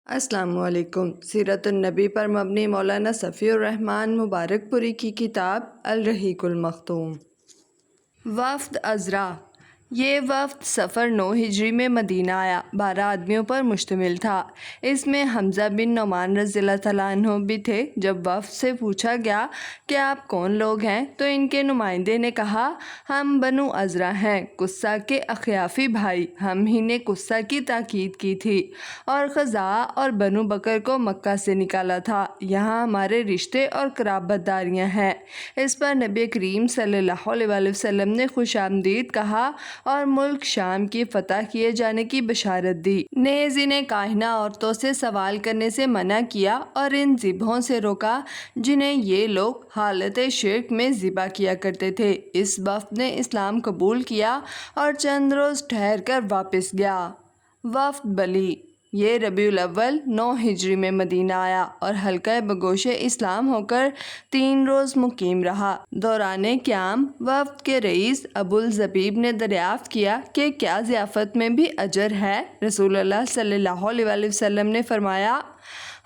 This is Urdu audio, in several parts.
السلام علیکم۔ سیرت النبی پر مبنی مولانا صفی الرحمن مبارک پوری کی کتاب الرحیق المختوم۔ وفد عذرا۔ یہ وفد صفر 9 ہجری میں مدینہ آیا، 12 آدمیوں پر مشتمل تھا۔ اس میں حمزہ بن نعمان رضی اللہ تعالیٰ عنہ بھی تھے۔ جب وفد سے پوچھا گیا کہ آپ کون لوگ ہیں تو ان کے نمائندے نے کہا، ہم بنو عذرا ہیں، قصہ کے اخیافی بھائی۔ ہم ہی نے قصہ کی تاکید کی تھی اور خزاعہ اور بنو بکر کو مکہ سے نکالا تھا۔ یہاں ہمارے رشتے اور قرابت داریاں ہیں۔ اس پر نبی کریم صلی اللہ علیہ وآلہ وسلم نے خوش آمدید کہا اور ملک شام کی فتح کیے جانے کی بشارت دی۔ نیز انہیں کاہنہ عورتوں سے سوال کرنے سے منع کیا اور ان ذبحوں سے روکا جنہیں یہ لوگ حالت شرک میں ذبح کیا کرتے تھے۔ اس وفد نے اسلام قبول کیا اور چند روز ٹھہر کر واپس گیا۔ وفد بلی۔ یہ ربیع الاول 9 ہجری میں مدینہ آیا اور حلقہ بگوش اسلام ہو کر 3 روز مقیم رہا۔ دوران قیام وفد کے رئیس ابو الزبیب نے دریافت کیا کہ کیا ضیافت میں بھی اجر ہے؟ رسول اللہ صلی اللہ علیہ وآلہ وسلم نے فرمایا،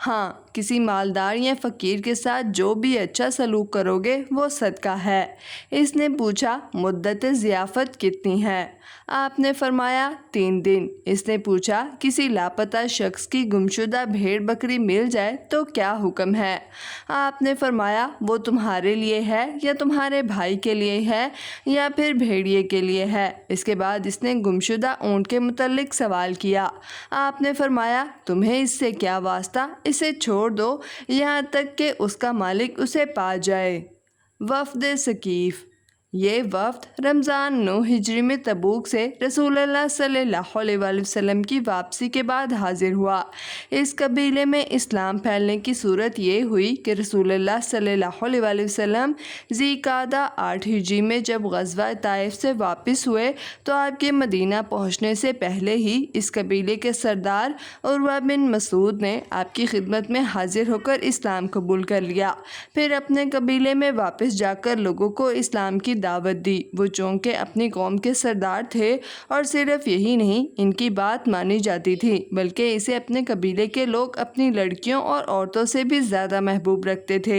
ہاں، کسی مالدار یا فقیر کے ساتھ جو بھی اچھا سلوک کرو گے وہ صدقہ ہے۔ اس نے پوچھا، مدت ضیافت کتنی ہے؟ آپ نے فرمایا 3 دن۔ اس نے پوچھا، کسی لاپتہ شخص کی گمشدہ بھیڑ بکری مل جائے تو کیا حکم ہے؟ آپ نے فرمایا، وہ تمہارے لیے ہے یا تمہارے بھائی کے لیے ہے یا پھر بھیڑیے کے لیے ہے؟ اس کے بعد اس نے گمشدہ اونٹ کے متعلق سوال کیا۔ آپ نے فرمایا، تمہیں اس سے کیا واسطہ؟ اسے چھوڑ دو یہاں تک کہ اس کا مالک اسے پا جائے۔ وفد ثقیف۔ یہ وفد رمضان 9 ہجری میں تبوک سے رسول اللہ صلی اللہ علیہ وآلہ وسلم کی واپسی کے بعد حاضر ہوا۔ اس قبیلے میں اسلام پھیلنے کی صورت یہ ہوئی کہ رسول اللہ صلی اللہ علیہ وآلہ وسلم ذی القعدہ 8 ہجری میں جب غزوہ طائف سے واپس ہوئے تو آپ کے مدینہ پہنچنے سے پہلے ہی اس قبیلے کے سردار عروہ بن مسعود نے آپ کی خدمت میں حاضر ہو کر اسلام قبول کر لیا۔ پھر اپنے قبیلے میں واپس جا کر لوگوں کو اسلام کی دعوت دی۔ وہ چونکہ اپنی قوم کے سردار تھے اور صرف یہی نہیں، ان کی بات مانی جاتی تھی، بلکہ اسے اپنے قبیلے کے لوگ اپنی لڑکیوں اور عورتوں سے بھی زیادہ محبوب رکھتے تھے،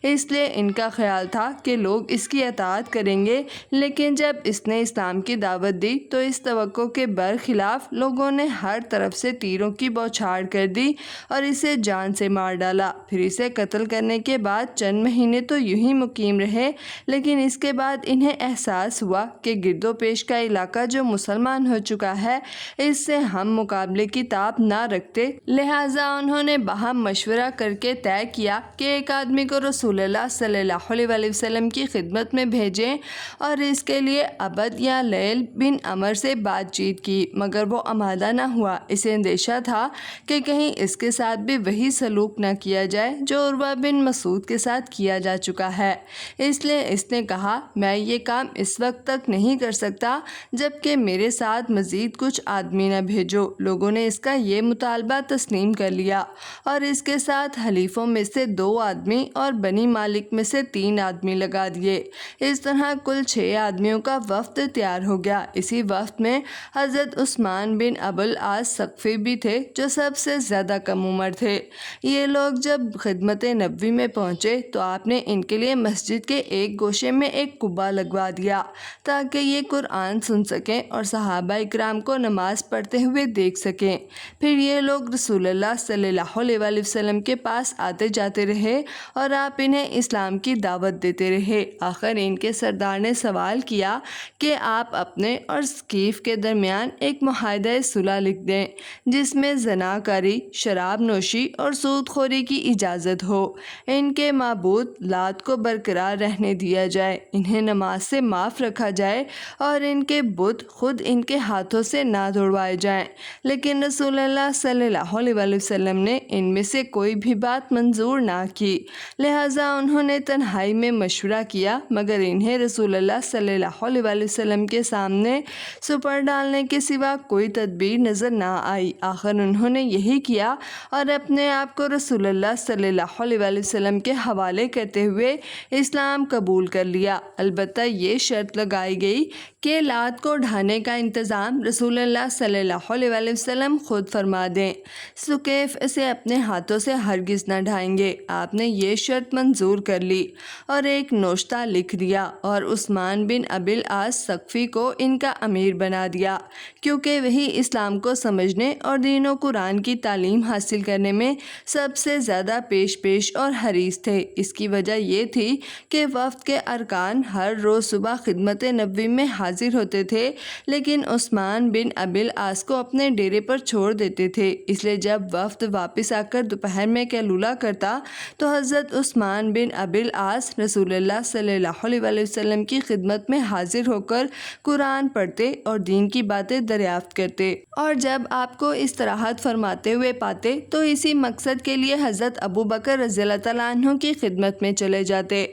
اس لیے ان کا خیال تھا کہ لوگ اس کی اطاعت کریں گے۔ لیکن جب اس نے اسلام کی دعوت دی تو اس توقع کے برخلاف لوگوں نے ہر طرف سے تیروں کی بوچھاڑ کر دی اور اسے جان سے مار ڈالا۔ پھر اسے قتل کرنے کے بعد چند مہینے تو یوں ہی مقیم رہے، لیکن اس کے بعد انہیں احساس ہوا کہ گرد و پیش کا علاقہ جو مسلمان ہو چکا ہے اس سے ہم مقابلے کی تاب نہ رکھتے، لہٰذا انہوں نے باہم مشورہ کر کے طے کیا کہ ایک آدمی کو رسول اللہ صلی اللہ علیہ وآلہ وسلم کی خدمت میں بھیجیں اور اس کے لیے عبد یا لیل بن عمر سے بات چیت کی، مگر وہ آمادہ نہ ہوا۔ اسے اندیشہ تھا کہ کہیں اس کے ساتھ بھی وہی سلوک نہ کیا جائے جو عروہ بن مسعود کے ساتھ کیا جا چکا ہے، اس لیے اس نے کہا، میں یہ کام اس وقت تک نہیں کر سکتا جب کہ میرے ساتھ مزید کچھ آدمی نہ بھیجو۔ لوگوں نے اس کا یہ مطالبہ تسلیم کر لیا اور اس کے ساتھ حلیفوں میں سے 2 آدمی اور بنی مالک میں سے 3 آدمی لگا دیے۔ اس طرح کل 6 آدمیوں کا وفد تیار ہو گیا۔ اسی وفد میں حضرت عثمان بن ابو العاص ثقفی بھی تھے جو سب سے زیادہ کم عمر تھے۔ یہ لوگ جب خدمت نبوی میں پہنچے تو آپ نے ان کے لیے مسجد کے ایک گوشے میں ایک قبہ لگوا دیا تاکہ یہ قرآن سن سکیں اور صحابہ اکرام کو نماز پڑھتے ہوئے دیکھ سکیں۔ پھر یہ لوگ رسول اللہ صلی اللہ علیہ وآلہ وسلم کے پاس آتے جاتے رہے اور آپ انہیں اسلام کی دعوت دیتے رہے۔ آخر ان کے سردار نے سوال کیا کہ آپ اپنے اور ثقیف کے درمیان ایک معاہدہ صلح لکھ دیں جس میں زنا کاری، شراب نوشی اور سود خوری کی اجازت ہو، ان کے معبود لات کو برقرار رہنے دیا جائے، انہیں نماز سے معاف رکھا جائے اور ان کے بت خود ان کے ہاتھوں سے نہ توڑوائے جائیں۔ لیکن رسول اللہ صلی اللہ علیہ وآلہ وسلم نے ان میں سے کوئی بھی بات منظور نہ کی، لہٰذا انہوں نے تنہائی میں مشورہ کیا، مگر انہیں رسول اللہ صلی اللہ علیہ وآلہ وسلم کے سامنے سپر ڈالنے کے سوا کوئی تدبیر نظر نہ آئی۔ آخر انہوں نے یہی کیا اور اپنے آپ کو رسول اللہ صلی اللہ علیہ وآلہ وسلم کے حوالے کرتے ہوئے اسلام قبول کر لیا۔ البتہ یہ شرط لگائی گئی کہ لات کو ڈھانے کا انتظام رسول اللہ صلی اللہ علیہ وسلم خود فرما دیں۔ سکیف اسے اپنے ہاتھوں سے ہرگز نہ ڈھائیں گے۔ آپ نے یہ شرط منظور کر لی اور ایک نوشتہ لکھ دیا اور عثمان بن ابی العاص ثقفی کو ان کا امیر بنا دیا، کیونکہ وہی اسلام کو سمجھنے اور دین و قرآن کی تعلیم حاصل کرنے میں سب سے زیادہ پیش اور حریص تھے۔ اس کی وجہ یہ تھی کہ وفد کے ارکان ہر روز صبح خدمت نبوی میں حاضر ہوتے تھے، لیکن عثمان بن ابی العاص کو اپنے ڈیرے پر چھوڑ دیتے تھے۔ اس لیے جب وفد واپس آ کر دوپہر میں قیلولہ کرتا تو حضرت عثمان بن ابی العاص رسول اللہ صلی اللہ علیہ وسلم کی خدمت میں حاضر ہو کر قرآن پڑھتے اور دین کی باتیں دریافت کرتے، اور جب آپ کو استراحت فرماتے ہوئے پاتے تو اسی مقصد کے لیے حضرت ابو بکر رضی اللہ تعالیٰ عنہ کی خدمت میں چلے جاتے۔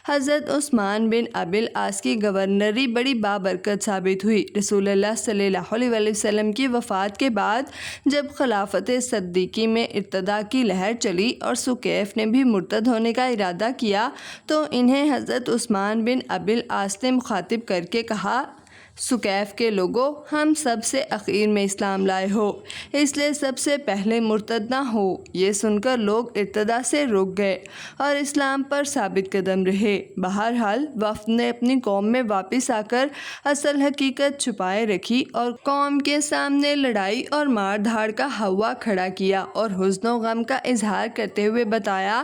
حضرت عثمان بن ابی العاص کی گورنری بڑی بابرکت ثابت ہوئی۔ رسول اللہ صلی اللہ علیہ وسلم کی وفات کے بعد جب خلافت صدیقی میں ارتداد کی لہر چلی اور سکیف نے بھی مرتد ہونے کا ارادہ کیا تو انہیں حضرت عثمان بن ابی العاص نے مخاطب کر کے کہا، سکیف کے لوگوں، ہم سب سے اخیر میں اسلام لائے ہو، اس لیے سب سے پہلے مرتد نہ ہو۔ یہ سن کر لوگ ارتداد سے رک گئے اور اسلام پر ثابت قدم رہے۔ بہرحال وفد نے اپنی قوم میں واپس آ کر اصل حقیقت چھپائے رکھی اور قوم کے سامنے لڑائی اور مار دھاڑ کا ہوا کھڑا کیا اور حزن و غم کا اظہار کرتے ہوئے بتایا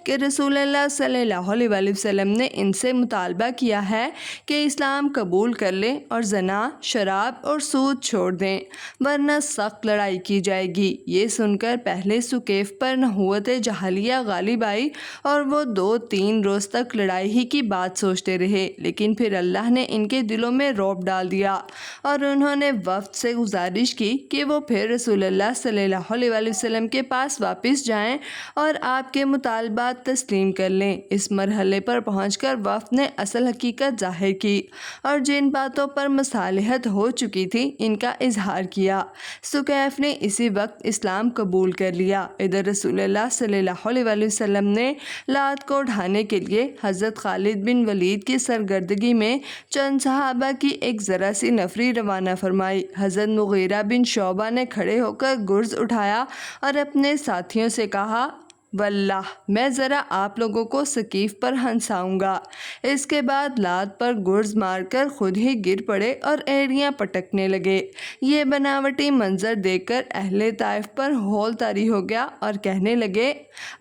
کہ رسول اللہ صلی اللہ علیہ وسلم نے ان سے مطالبہ کیا ہے کہ اسلام قبول کر لیں اور زنا، شراب اور سود چھوڑ دیں، ورنہ سخت لڑائی کی جائے گی۔ یہ سن کر پہلے سکیف پر نحوت جاہلیہ غالب آئی اور وہ 2-3 روز تک لڑائی ہی کی بات سوچتے رہے، لیکن پھر اللہ نے ان کے دلوں میں رعب ڈال دیا اور انہوں نے وفد سے گزارش کی کہ وہ پھر رسول اللہ صلی اللہ علیہ وسلم کے پاس واپس جائیں اور آپ کے مطالبات تسلیم کر لیں۔ اس مرحلے پر پہنچ کر وفد نے اصل حقیقت ظاہر کی اور جن باتوں پر مصالحت ہو چکی تھی ان کا اظہار کیا۔ سکیف نے اسی وقت اسلام قبول کر لیا۔ ادھر رسول اللہ صلی اللہ علیہ وسلم نے لات کو ڈھانے کے لیے حضرت خالد بن ولید کی سرگردگی میں چند صحابہ کی ایک ذرا سی نفری روانہ فرمائی۔ حضرت مغیرہ بن شعبہ نے کھڑے ہو کر گرز اٹھایا اور اپنے ساتھیوں سے کہا، واللہ میں ذرا آپ لوگوں کو ثقیف پر ہنساؤں گا۔ اس کے بعد لات پر گرز مار کر خود ہی گر پڑے اور ایڑیاں پٹکنے لگے۔ یہ بناوٹی منظر دیکھ کر اہل طائف پر ہول طاری ہو گیا اور کہنے لگے،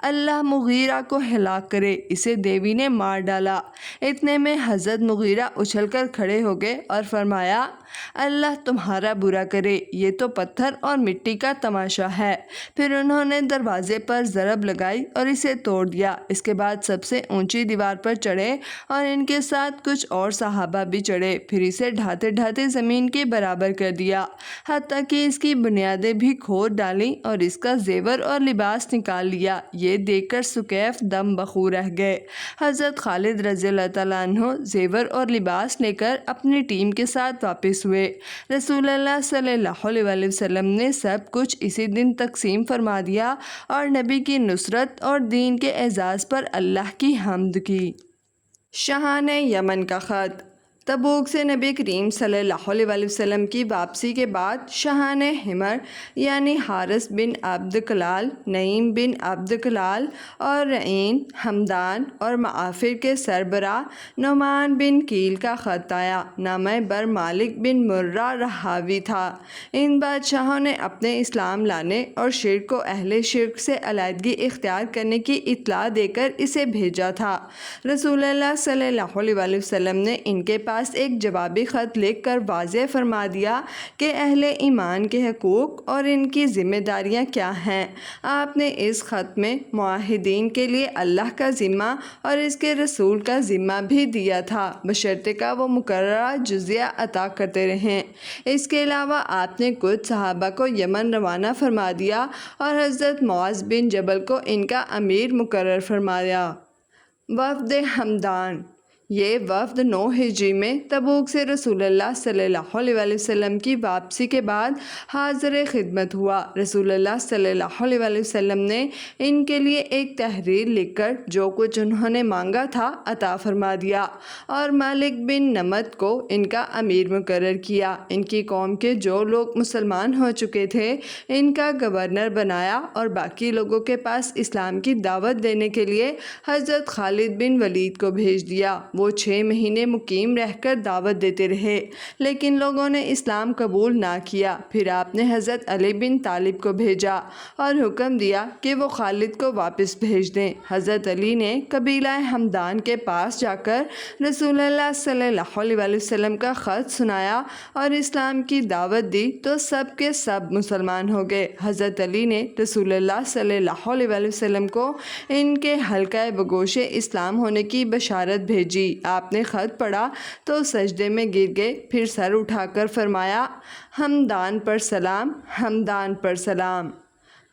اللہ مغیرہ کو ہلاک کرے، اسے دیوی نے مار ڈالا۔ اتنے میں حضرت مغیرہ اچھل کر کھڑے ہو گئے اور فرمایا، اللہ تمہارا برا کرے، یہ تو پتھر اور مٹی کا تماشا ہے۔ پھر انہوں نے دروازے پر ضرب لگائی اور اسے توڑ دیا۔ اس کے بعد سب سے اونچی دیوار پر چڑھے اور ان کے ساتھ کچھ اور صحابہ بھی چڑھے، پھر اسے ڈھاتے ڈھاتے زمین کے برابر کر دیا، حتیٰ کہ اس کی بنیادیں بھی کھود ڈالیں اور اس کا زیور اور لباس نکال لیا۔ یہ دیکھ کر سکیف دم بخور رہ گئے۔ حضرت خالد رضی اللہ تعالیٰ عنہ زیور اور لباس لے کر اپنی ٹیم کے ساتھ واپس ہوئے۔ رسول اللہ صلی اللہ علیہ وسلم نے سب کچھ اسی دن تقسیم فرما دیا اور نبی کی نصرت اور دین کے اعزاز پر اللہ کی حمد کی۔ شاہان یمن کا خط۔ تبوک سے نبی کریم صلی اللہ علیہ وسلم کی واپسی کے بعد شاہان حمر یعنی حارث بن عبد کلال، نعیم بن عبد کلال اور رعین، حمدان اور معافر کے سربراہ نعمان بن کیل کا خط آیا۔ نامہ بر مالک بن مرہ رہاوی تھا۔ ان بادشاہوں نے اپنے اسلام لانے اور شرک و اہل شرک سے علیحدگی اختیار کرنے کی اطلاع دے کر اسے بھیجا تھا۔ رسول اللہ صلی اللہ علیہ وسلم نے ان کے پاس ایک جوابی خط لکھ کر واضح فرما دیا کہ اہل ایمان کے حقوق اور ان کی ذمہ داریاں کیا ہیں۔ آپ نے اس خط میں معاہدین کے لیے اللہ کا ذمہ اور اس کے رسول کا ذمہ بھی دیا تھا، بشرطے کہ وہ مقررہ جزیہ عطا کرتے رہیں۔ اس کے علاوہ آپ نے کچھ صحابہ کو یمن روانہ فرما دیا اور حضرت معاذ بن جبل کو ان کا امیر مقرر فرمایا۔ وفد حمدان۔ یہ وفد 9 ہجری میں تبوک سے رسول اللہ صلی اللہ علیہ وسلم کی واپسی کے بعد حاضر خدمت ہوا۔ رسول اللہ صلی اللہ علیہ وسلم نے ان کے لیے ایک تحریر لکھ کر جو کچھ انہوں نے مانگا تھا عطا فرما دیا اور مالک بن نمت کو ان کا امیر مقرر کیا۔ ان کی قوم کے جو لوگ مسلمان ہو چکے تھے ان کا گورنر بنایا اور باقی لوگوں کے پاس اسلام کی دعوت دینے کے لیے حضرت خالد بن ولید کو بھیج دیا۔ وہ 6 مہینے مقیم رہ کر دعوت دیتے رہے لیکن لوگوں نے اسلام قبول نہ کیا۔ پھر آپ نے حضرت علی بن طالب کو بھیجا اور حکم دیا کہ وہ خالد کو واپس بھیج دیں۔ حضرت علی نے قبیلہ ہمدان کے پاس جا کر رسول اللہ صلی اللہ علیہ وسلم کا خط سنایا اور اسلام کی دعوت دی تو سب کے سب مسلمان ہو گئے۔ حضرت علی نے رسول اللہ صلی اللہ علیہ وسلم کو ان کے حلقہ بگوش اسلام ہونے کی بشارت بھیجی۔ آپ نے خط پڑھا تو سجدے میں گر گئے، پھر سر اٹھا کر فرمایا، ہمدان پر سلام، ہمدان پر سلام۔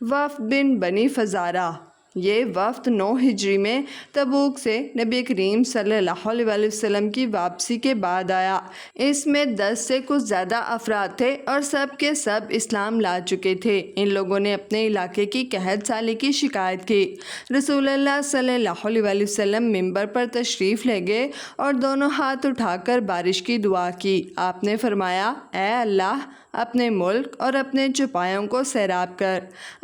وفد بنی فزارہ۔ یہ وفد 9 ہجری میں تبوک سے نبی کریم صلی اللہ علیہ وسلم کی واپسی کے بعد آیا۔ اس میں 10 سے کچھ زیادہ افراد تھے اور سب کے سب اسلام لا چکے تھے۔ ان لوگوں نے اپنے علاقے کی قحط سالی کی شکایت کی۔ رسول اللہ صلی اللہ علیہ وسلم منبر پر تشریف لے گئے اور دونوں ہاتھ اٹھا کر بارش کی دعا کی۔ آپ نے فرمایا، اے اللہ، اپنے ملک اور اپنے چوپایوں کو سیراب کر،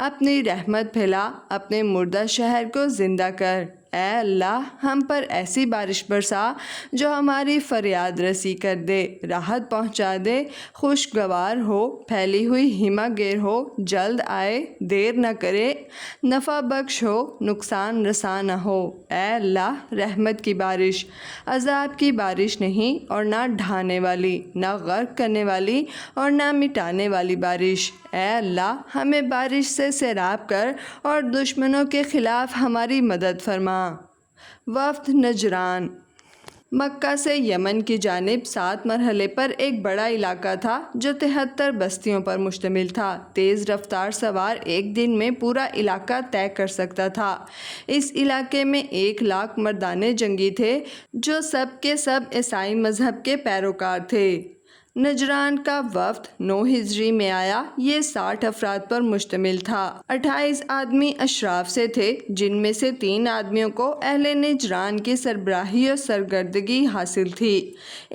اپنی رحمت پھیلا، اپنے مردہ شہر کو زندہ کر۔ اے اللہ، ہم پر ایسی بارش برسا جو ہماری فریاد رسی کر دے، راحت پہنچا دے، خوشگوار ہو، پھیلی ہوئی ہمہ گیر ہو، جلد آئے، دیر نہ کرے، نفع بخش ہو، نقصان رساں نہ ہو۔ اے اللہ، رحمت کی بارش، عذاب کی بارش نہیں اور نہ ڈھانے والی، نہ غرق کرنے والی اور نہ مٹانے والی بارش۔ اے اللہ، ہمیں بارش سے سیراب کر اور دشمنوں کے خلاف ہماری مدد فرما۔ وفد نجران۔ مکہ سے یمن کی جانب 7 مرحلے پر ایک بڑا علاقہ تھا جو 73 بستیوں پر مشتمل تھا۔ تیز رفتار سوار ایک دن میں پورا علاقہ طے کر سکتا تھا۔ اس علاقے میں 1 لاکھ مردان جنگی تھے جو سب کے سب عیسائی مذہب کے پیروکار تھے۔ نجران کا وفد 9 ہجری میں آیا۔ یہ 60 افراد پر مشتمل تھا۔ 28 آدمی اشراف سے تھے جن میں سے 3 آدمیوں کو اہل نجران کی سربراہی اور سرگردگی حاصل تھی۔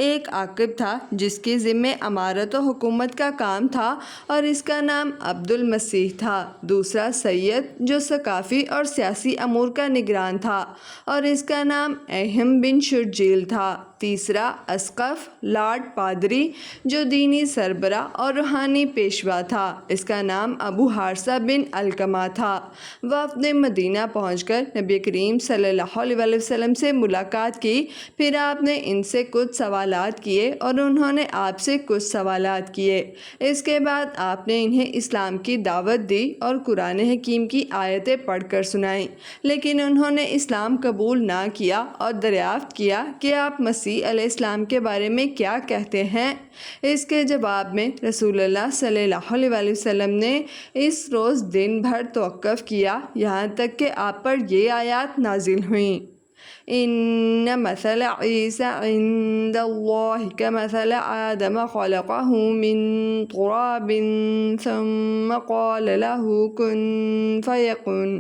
ایک عاقب تھا جس کے ذمے امارت و حکومت کا کام تھا اور اس کا نام عبد المسیح تھا۔ دوسرا سید جو ثقافی اور سیاسی امور کا نگران تھا اور اس کا نام اہم بن شرجیل تھا۔ تیسرا اسقف لارڈ پادری جو دینی سربراہ اور روحانی پیشوا تھا، اس کا نام ابو حارثہ بن علقمہ تھا۔ وفد نے مدینہ پہنچ کر نبی کریم صلی اللہ علیہ وسلم سے ملاقات کی، پھر آپ نے ان سے کچھ سوالات کیے اور انہوں نے آپ سے کچھ سوالات کیے۔ اس کے بعد آپ نے انہیں اسلام کی دعوت دی اور قرآن حکیم کی آیتیں پڑھ کر سنائیں، لیکن انہوں نے اسلام قبول نہ کیا اور دریافت کیا کہ آپ مسیح علیہ السلام کے بارے میں کیا کہتے ہیں۔ اس کے جواب میں رسول اللہ صلی اللہ علیہ وسلم نے اس روز دن بھر توقف کیا یہاں تک کہ آپ پر یہ آیات نازل ہوئیں۔ ان مثل عیسی عند اللہ کمثل آدم خلقہ من تراب ثم قال له كن فيكن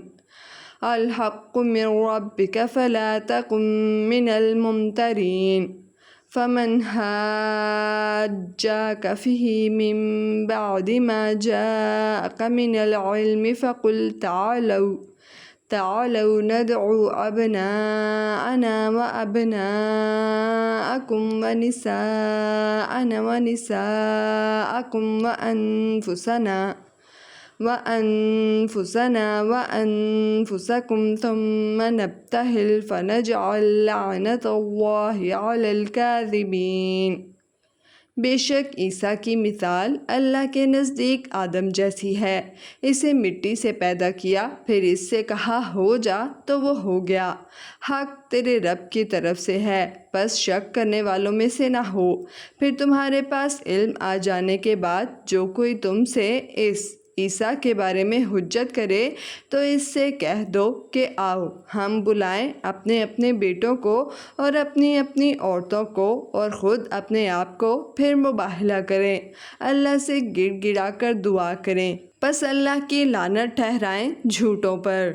الحق من ربك فلا تكن من الممترين فمن حاجاك فيه من بعد ما جاءك من العلم فقل تعالوا ندعو أبناءنا وأبناءكم ونساءنا ونساءكم وأنفسكم ثم نبتهل فنجعل لعنة الله على الكاذبين۔ بے شک عیسیٰ کی مثال اللہ کے نزدیک آدم جیسی ہے۔ اسے مٹی سے پیدا کیا، پھر اس سے کہا ہو جا تو وہ ہو گیا۔ حق تیرے رب کی طرف سے ہے، بس شک کرنے والوں میں سے نہ ہو۔ پھر تمہارے پاس علم آ جانے کے بعد جو کوئی تم سے اس عیسیٰ کے بارے میں حجت کرے تو اس سے کہہ دو کہ آؤ ہم بلائیں اپنے اپنے بیٹوں کو اور اپنی اپنی عورتوں کو اور خود اپنے آپ کو، پھر مباہلہ کریں، اللہ سے گڑ گڑا کر دعا کریں، پس اللہ کی لعنت ٹھہرائیں جھوٹوں پر۔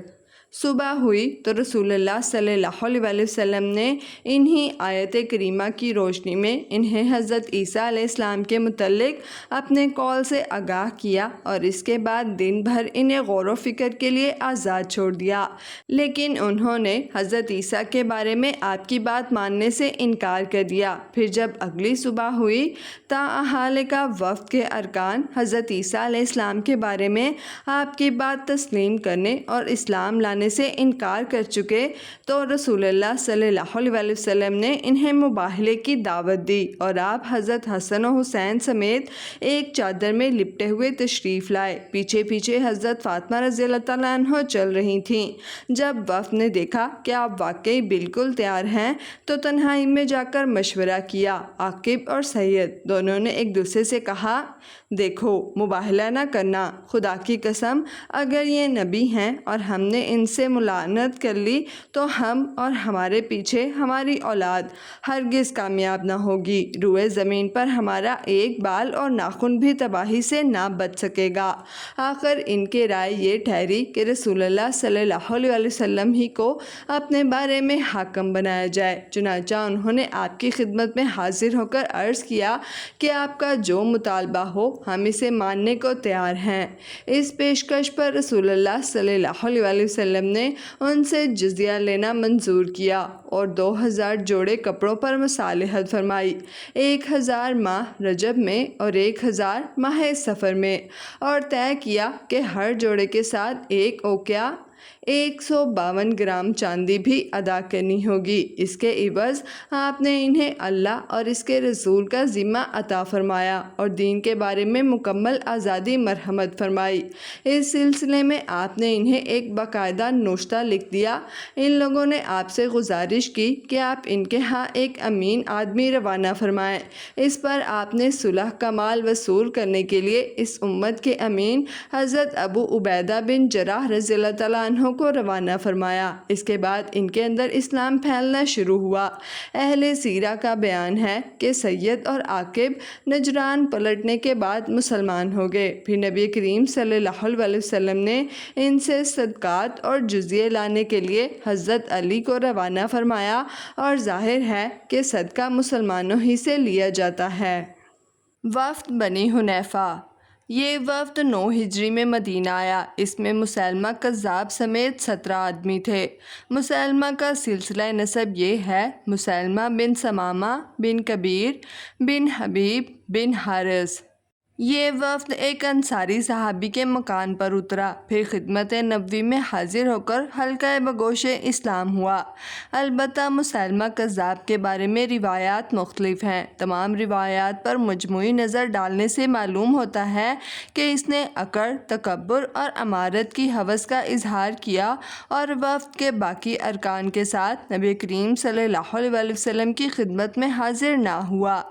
صبح ہوئی تو رسول اللہ صلی اللہ علیہ وسلم نے انہی آیت کریمہ کی روشنی میں انہیں حضرت عیسیٰ علیہ السلام کے متعلق اپنے قول سے آگاہ کیا اور اس کے بعد دن بھر انہیں غور و فکر کے لیے آزاد چھوڑ دیا، لیکن انہوں نے حضرت عیسیٰ کے بارے میں آپ کی بات ماننے سے انکار کر دیا۔ پھر جب اگلی صبح ہوئی تا اہالہ کا وفد کے ارکان حضرت عیسیٰ علیہ السلام کے بارے میں آپ کی بات تسلیم کرنے اور اسلام لانے سے انکار کر چکے تو رسول اللہ صلی اللہ علیہ وسلم نے انہیں مباہلے کی دعوت دی اور آپ حضرت حسن و حسین سمیت ایک چادر میں لپٹے ہوئے تشریف لائے۔ پیچھے پیچھے حضرت فاطمہ رضی اللہ تعالیٰ عنہ چل رہی تھیں۔ جب وفد نے دیکھا کہ آپ واقعی بالکل تیار ہیں تو تنہائی میں جا کر مشورہ کیا۔ عاقب اور سید دونوں نے ایک دوسرے سے کہا، دیکھو مباہلہ نہ کرنا، خدا کی قسم اگر یہ نبی ہیں اور ہم نے ان سے ملائنت کر لی تو ہم اور ہمارے پیچھے ہماری اولاد ہرگز کامیاب نہ ہوگی، روئے زمین پر ہمارا ایک بال اور ناخن بھی تباہی سے نہ بچ سکے گا۔ آخر ان کے رائے یہ ٹھہری کہ رسول اللہ صلی اللہ علیہ وسلم ہی کو اپنے بارے میں حاکم بنایا جائے۔ چنانچہ انہوں نے آپ کی خدمت میں حاضر ہو کر عرض کیا کہ آپ کا جو مطالبہ ہو ہم اسے ماننے کو تیار ہیں۔ اس پیشکش پر رسول اللہ صلی اللہ علیہ وسلم نے ان سے جزیہ لینا منظور کیا اور 2000 جوڑے کپڑوں پر مصالحت فرمائی، 1000 ماہ رجب میں اور 1000 ماہ سفر میں، اور طے کیا کہ ہر جوڑے کے ساتھ ایک اوقیہ 152 گرام چاندی بھی ادا کرنی ہوگی۔ اس کے عوض آپ نے انہیں اللہ اور اس کے رسول کا ذمہ عطا فرمایا اور دین کے بارے میں مکمل آزادی مرحمت فرمائی۔ اس سلسلے میں آپ نے انہیں ایک باقاعدہ نوشتہ لکھ دیا۔ ان لوگوں نے آپ سے گزارش کی کہ آپ ان کے ہاں ایک امین آدمی روانہ فرمائیں۔ اس پر آپ نے صلح کا مال وصول کرنے کے لیے اس امت کے امین حضرت ابو عبیدہ بن جراح رضی اللہ تعالیٰ عنہ کو روانہ فرمایا۔ اس کے بعد ان کے اندر اسلام پھیلنا شروع ہوا۔ اہل سیرہ کا بیان ہے کہ سید اور عاقب نجران پلٹنے کے بعد مسلمان ہو گئے۔ پھر نبی کریم صلی اللہ علیہ وسلم نے ان سے صدقات اور جزیے لانے کے لیے حضرت علی کو روانہ فرمایا اور ظاہر ہے کہ صدقہ مسلمانوں ہی سے لیا جاتا ہے۔ وفد بنی حنیفہ۔ یہ وفد 9 ہجری میں مدینہ آیا۔ اس میں مسیلمہ کذاب سمیت 17 آدمی تھے۔ مسیلمہ کا سلسلہ نسب یہ ہے: مسیلمہ بن ثمامہ بن کبیر بن حبیب بن حارث۔ یہ وفد ایک انصاری صحابی کے مکان پر اترا، پھر خدمت نبوی میں حاضر ہو کر حلقہ بگوش اسلام ہوا۔ البتہ مسیلمہ کذاب کے بارے میں روایات مختلف ہیں۔ تمام روایات پر مجموعی نظر ڈالنے سے معلوم ہوتا ہے کہ اس نے اکڑ، تکبر اور امارت کی ہوس کا اظہار کیا اور وفد کے باقی ارکان کے ساتھ نبی کریم صلی اللہ علیہ وسلم کی خدمت میں حاضر نہ ہوا۔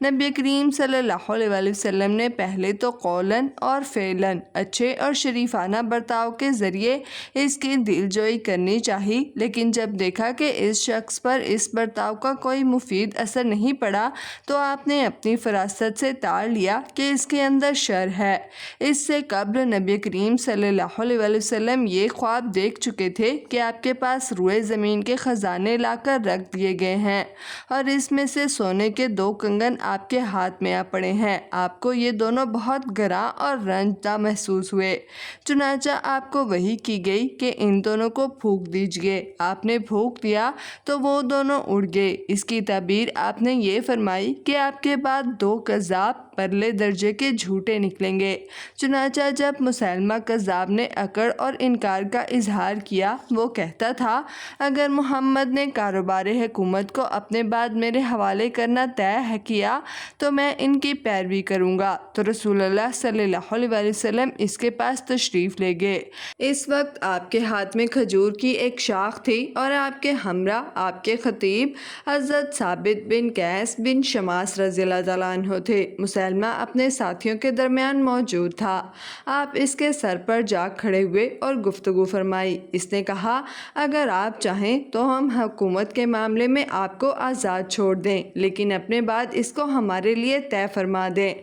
نبی کریم صلی اللہ علیہ وسلم نے پہلے تو قولاً اور فعلاً اچھے اور شریفانہ برتاؤ کے ذریعے اس کی دل جوئی کرنی چاہی، لیکن جب دیکھا کہ اس شخص پر اس برتاؤ کا کوئی مفید اثر نہیں پڑا تو آپ نے اپنی فراست سے تاڑ لیا کہ اس کے اندر شر ہے۔ اس سے قبل نبی کریم صلی اللہ علیہ وسلم یہ خواب دیکھ چکے تھے کہ آپ کے پاس روئے زمین کے خزانے لا کر رکھ دیے گئے ہیں اور اس میں سے سونے کے 2 کنگن آپ کے ہاتھ میں آ پڑے ہیں۔ آپ کو یہ دونوں بہت گراں اور رنجدہ محسوس ہوئے، چنانچہ آپ کو وحی کی گئی کہ ان دونوں کو پھونک دیجئے۔ آپ نے پھونک دیا تو وہ دونوں اڑ گئے۔ اس کی تعبیر آپ نے یہ فرمائی کہ آپ کے بعد 2 کذاب پرلے درجے کے جھوٹے نکلیں گے۔ چنانچہ جب مسیلمہ کذاب نے اکڑ اور انکار کا اظہار کیا، وہ کہتا تھا، اگر محمد نے کاروبار حکومت کو اپنے بعد میرے حوالے کرنا طے کیا تو میں ان کی پیروی کروں گا، تو رسول اللہ صلی اللہ علیہ وسلم اس کے پاس تشریف لے گئے۔ اس وقت آپ کے ہاتھ میں کھجور کی ایک شاخ تھی اور آپ کے ہمراہ آپ کے خطیب حضرت ثابت بن قیس بن شماس رضی اللہ تعالیٰ عنہ تھے۔ مسیلمہ مسلمہ اپنے ساتھیوں کے درمیان موجود تھا۔ آپ اس کے سر پر جا کھڑے ہوئے اور گفتگو فرمائی۔ اس نے کہا، اگر آپ چاہیں تو ہم حکومت کے معاملے میں آپ کو آزاد چھوڑ دیں، لیکن اپنے بعد اس کو ہمارے لیے طے فرما دیں۔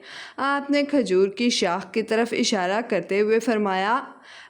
آپ نے کھجور کی شاخ کی طرف اشارہ کرتے ہوئے فرمایا،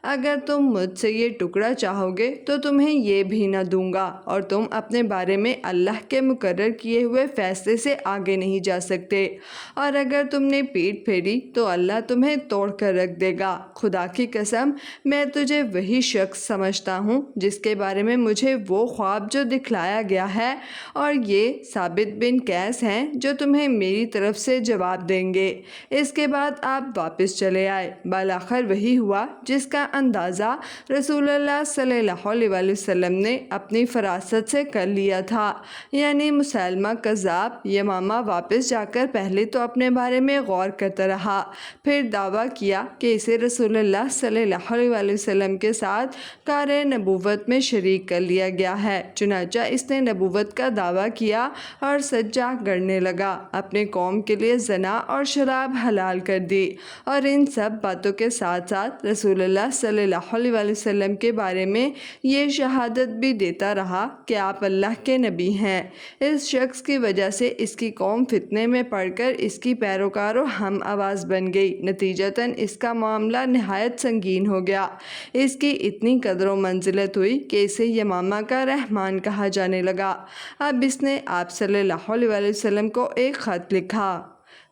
اگر تم مجھ سے یہ ٹکڑا چاہو گے تو تمہیں یہ بھی نہ دوں گا، اور تم اپنے بارے میں اللہ کے مقرر کیے ہوئے فیصلے سے آگے نہیں جا سکتے، اور اگر تم نے پیٹھ پھیری تو اللہ تمہیں توڑ کر رکھ دے گا۔ خدا کی قسم، میں تجھے وہی شخص سمجھتا ہوں جس کے بارے میں مجھے وہ خواب جو دکھلایا گیا ہے، اور یہ ثابت بن قیس ہیں جو تمہیں میری طرف سے جواب دیں گے۔ اس کے بعد آپ واپس چلے آئے۔ بالآخر وہی ہوا جس کا اندازہ رسول اللہ صلی اللہ علیہ وسلم نے اپنی فراست سے کر لیا تھا، یعنی مسلمہ کذاب یمامہ واپس جا کر پہلے تو اپنے بارے میں غور کرتا رہا، پھر دعویٰ کیا کہ اسے رسول اللہ صلی اللہ علیہ وسلم کے ساتھ کار نبوت میں شریک کر لیا گیا ہے۔ چنانچہ اس نے نبوت کا دعویٰ کیا اور سجا گڑنے لگا، اپنے قوم کے لیے زنا اور شراب حلال کر دی، اور ان سب باتوں کے ساتھ ساتھ رسول اللہ صلی اللہ علیہ وسلم کے بارے میں یہ شہادت بھی دیتا رہا کہ آپ اللہ کے نبی ہیں۔ اس شخص کی وجہ سے اس کی قوم فتنے میں پڑ کر اس کی پیروکاروں ہم آواز بن گئی، نتیجتاً اس کا معاملہ نہایت سنگین ہو گیا۔ اس کی اتنی قدر و منزلت ہوئی کہ اسے یمامہ کا رحمان کہا جانے لگا۔ اب اس نے آپ صلی اللہ علیہ وسلم کو ایک خط لکھا،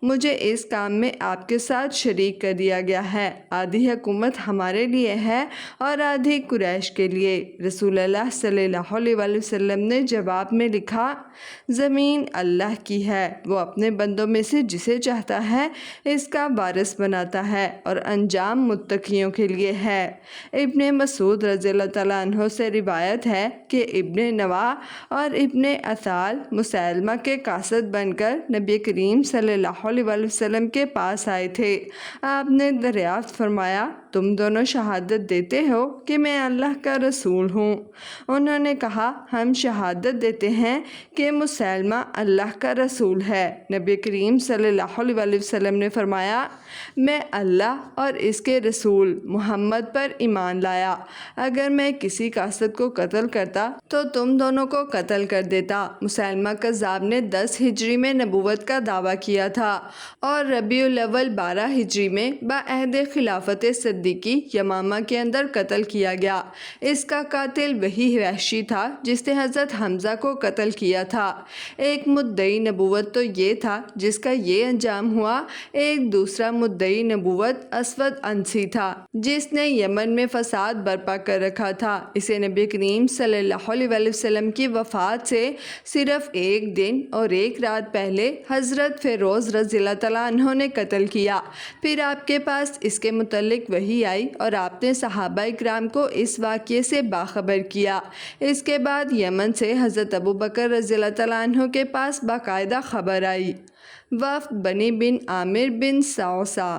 مجھے اس کام میں آپ کے ساتھ شریک کر دیا گیا ہے، آدھی حکومت ہمارے لیے ہے اور آدھی قریش کے لیے۔ رسول اللہ صلی اللہ علیہ وسلم نے جواب میں لکھا، زمین اللہ کی ہے، وہ اپنے بندوں میں سے جسے چاہتا ہے اس کا وارث بناتا ہے، اور انجام متقیوں کے لیے ہے۔ ابن مسعود رضی اللہ تعالیٰ عنہ سے روایت ہے کہ ابن نوا اور ابن اثال مسلمہ کے قاصد بن کر نبی کریم صلی اللہ علیہ وسلم کے پاس آئے تھے۔ آپ نے دریافت فرمایا، تم دونوں شہادت دیتے ہو کہ میں اللہ کا رسول ہوں؟ انہوں نے کہا، ہم شہادت دیتے ہیں کہ مسلمہ اللہ کا رسول ہے۔ نبی کریم صلی اللہ علیہ وسلم نے فرمایا، میں اللہ اور اس کے رسول محمد پر ایمان لایا، اگر میں کسی قاصد کو قتل کرتا تو تم دونوں کو قتل کر دیتا۔ مسلمہ کذاب نے 10 ہجری میں نبوت کا دعویٰ کیا تھا، اور ربیع الاول 12 ہجری میں بعہد خلافت صدیقی یمامہ کے اندر قتل کیا گیا۔ اس کا قاتل وہی وحشی تھا جس نے حضرت حمزہ کو قتل کیا تھا۔ ایک مدعی نبوت تو یہ تھا جس کا یہ انجام ہوا، ایک دوسرا مدعی نبوت اسود عنسی تھا جس نے یمن میں فساد برپا کر رکھا تھا۔ اسے نبی کریم صلی اللہ علیہ وسلم کی وفات سے صرف ایک دن اور ایک رات پہلے حضرت فیروز رضی اللہ تعالیٰ عنہ نے قتل کیا۔ پھر آپ کے پاس اس کے متعلق وحی آئی اور آپ نے صحابہ کرام کو اس واقعے سے باخبر کیا۔ اس کے بعد یمن سے حضرت ابوبکر رضی اللہ تعالیٰ عنہ کے پاس باقاعدہ خبر آئی۔ وفد بنی بن عامر بن صعصع۔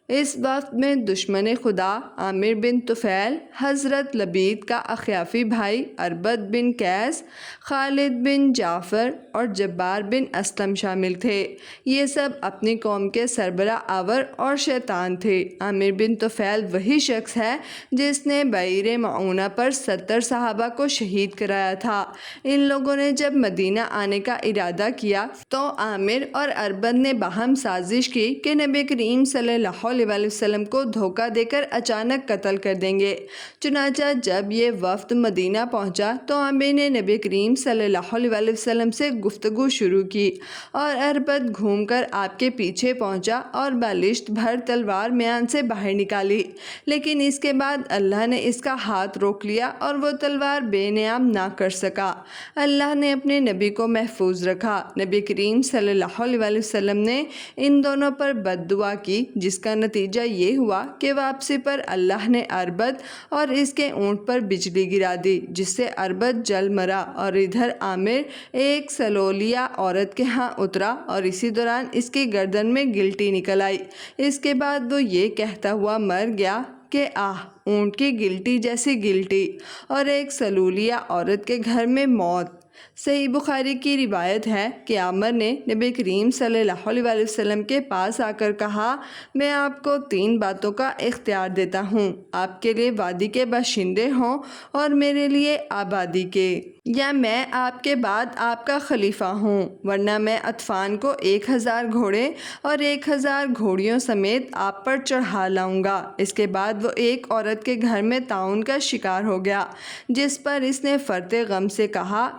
اس وفد میں دشمن خدا عامر بن طفیل، حضرت لبید کا اخیافی بھائی اربد بن قیس، خالد بن جعفر اور جبار بن اسلم شامل تھے۔ یہ سب اپنی قوم کے سربراہ آور اور شیطان تھے۔ عامر بن طفیل وہی شخص ہے جس نے بعیر معونہ پر 70 صحابہ کو شہید کرایا تھا۔ ان لوگوں نے جب مدینہ آنے کا ارادہ کیا تو عامر اور اربد نے باہم سازش کی کہ نبی کریم صلی اللہ علیہ وسلم کو دھوکہ دے کر اچانک قتل کر دیں گے۔ چنانچہ جب یہ وفد مدینہ پہنچا تو عامر نے نبی کریم صلی اللہ علیہ وسلم سے گفتگو شروع کی، اور اربد گھوم کر آپ کے پیچھے پہنچا اور بالشت بھر تلوار میان سے باہر نکالی، لیکن اس کے بعد اللہ نے اس کا ہاتھ روک لیا اور وہ تلوار بے نیام نہ کر سکا۔ اللہ نے اپنے نبی کو محفوظ رکھا۔ نبی کریم صلی اللہ علیہ وسلم نے ان دونوں پر بد دعا کی، جس کا نتیجہ یہ ہوا کہ واپسی پر اللہ نے اربد اور اس کے اونٹ پر بجلی گرا دی، جس سے اربد جل مرا، اور ادھر عامر ایک سلولیہ عورت کے ہاں اترا اور اسی دوران اس کی گردن میں گلٹی نکل آئی۔ اس کے بعد وہ یہ کہتا ہوا مر گیا کہ آہ، اونٹ کی گلٹی جیسی گلٹی، اور ایک سلولیہ عورت کے گھر میں موت۔ صحیح بخاری کی روایت ہے کہ عامر نے نبی کریم صلی اللہ علیہ وسلم کے پاس آ کر کہا، میں آپ کو 3 باتوں کا اختیار دیتا ہوں، آپ کے لیے وادی کے باشندے ہوں اور میرے لیے آبادی کے، یا میں آپ کے بعد آپ کا خلیفہ ہوں، ورنہ میں اطفال کو 1000 گھوڑے اور 1000 گھوڑیوں سمیت آپ پر چڑھا لاؤں گا۔ اس کے بعد وہ ایک عورت کے گھر میں طاعون کا شکار ہو گیا، جس پر اس نے فرط غم سے کہا،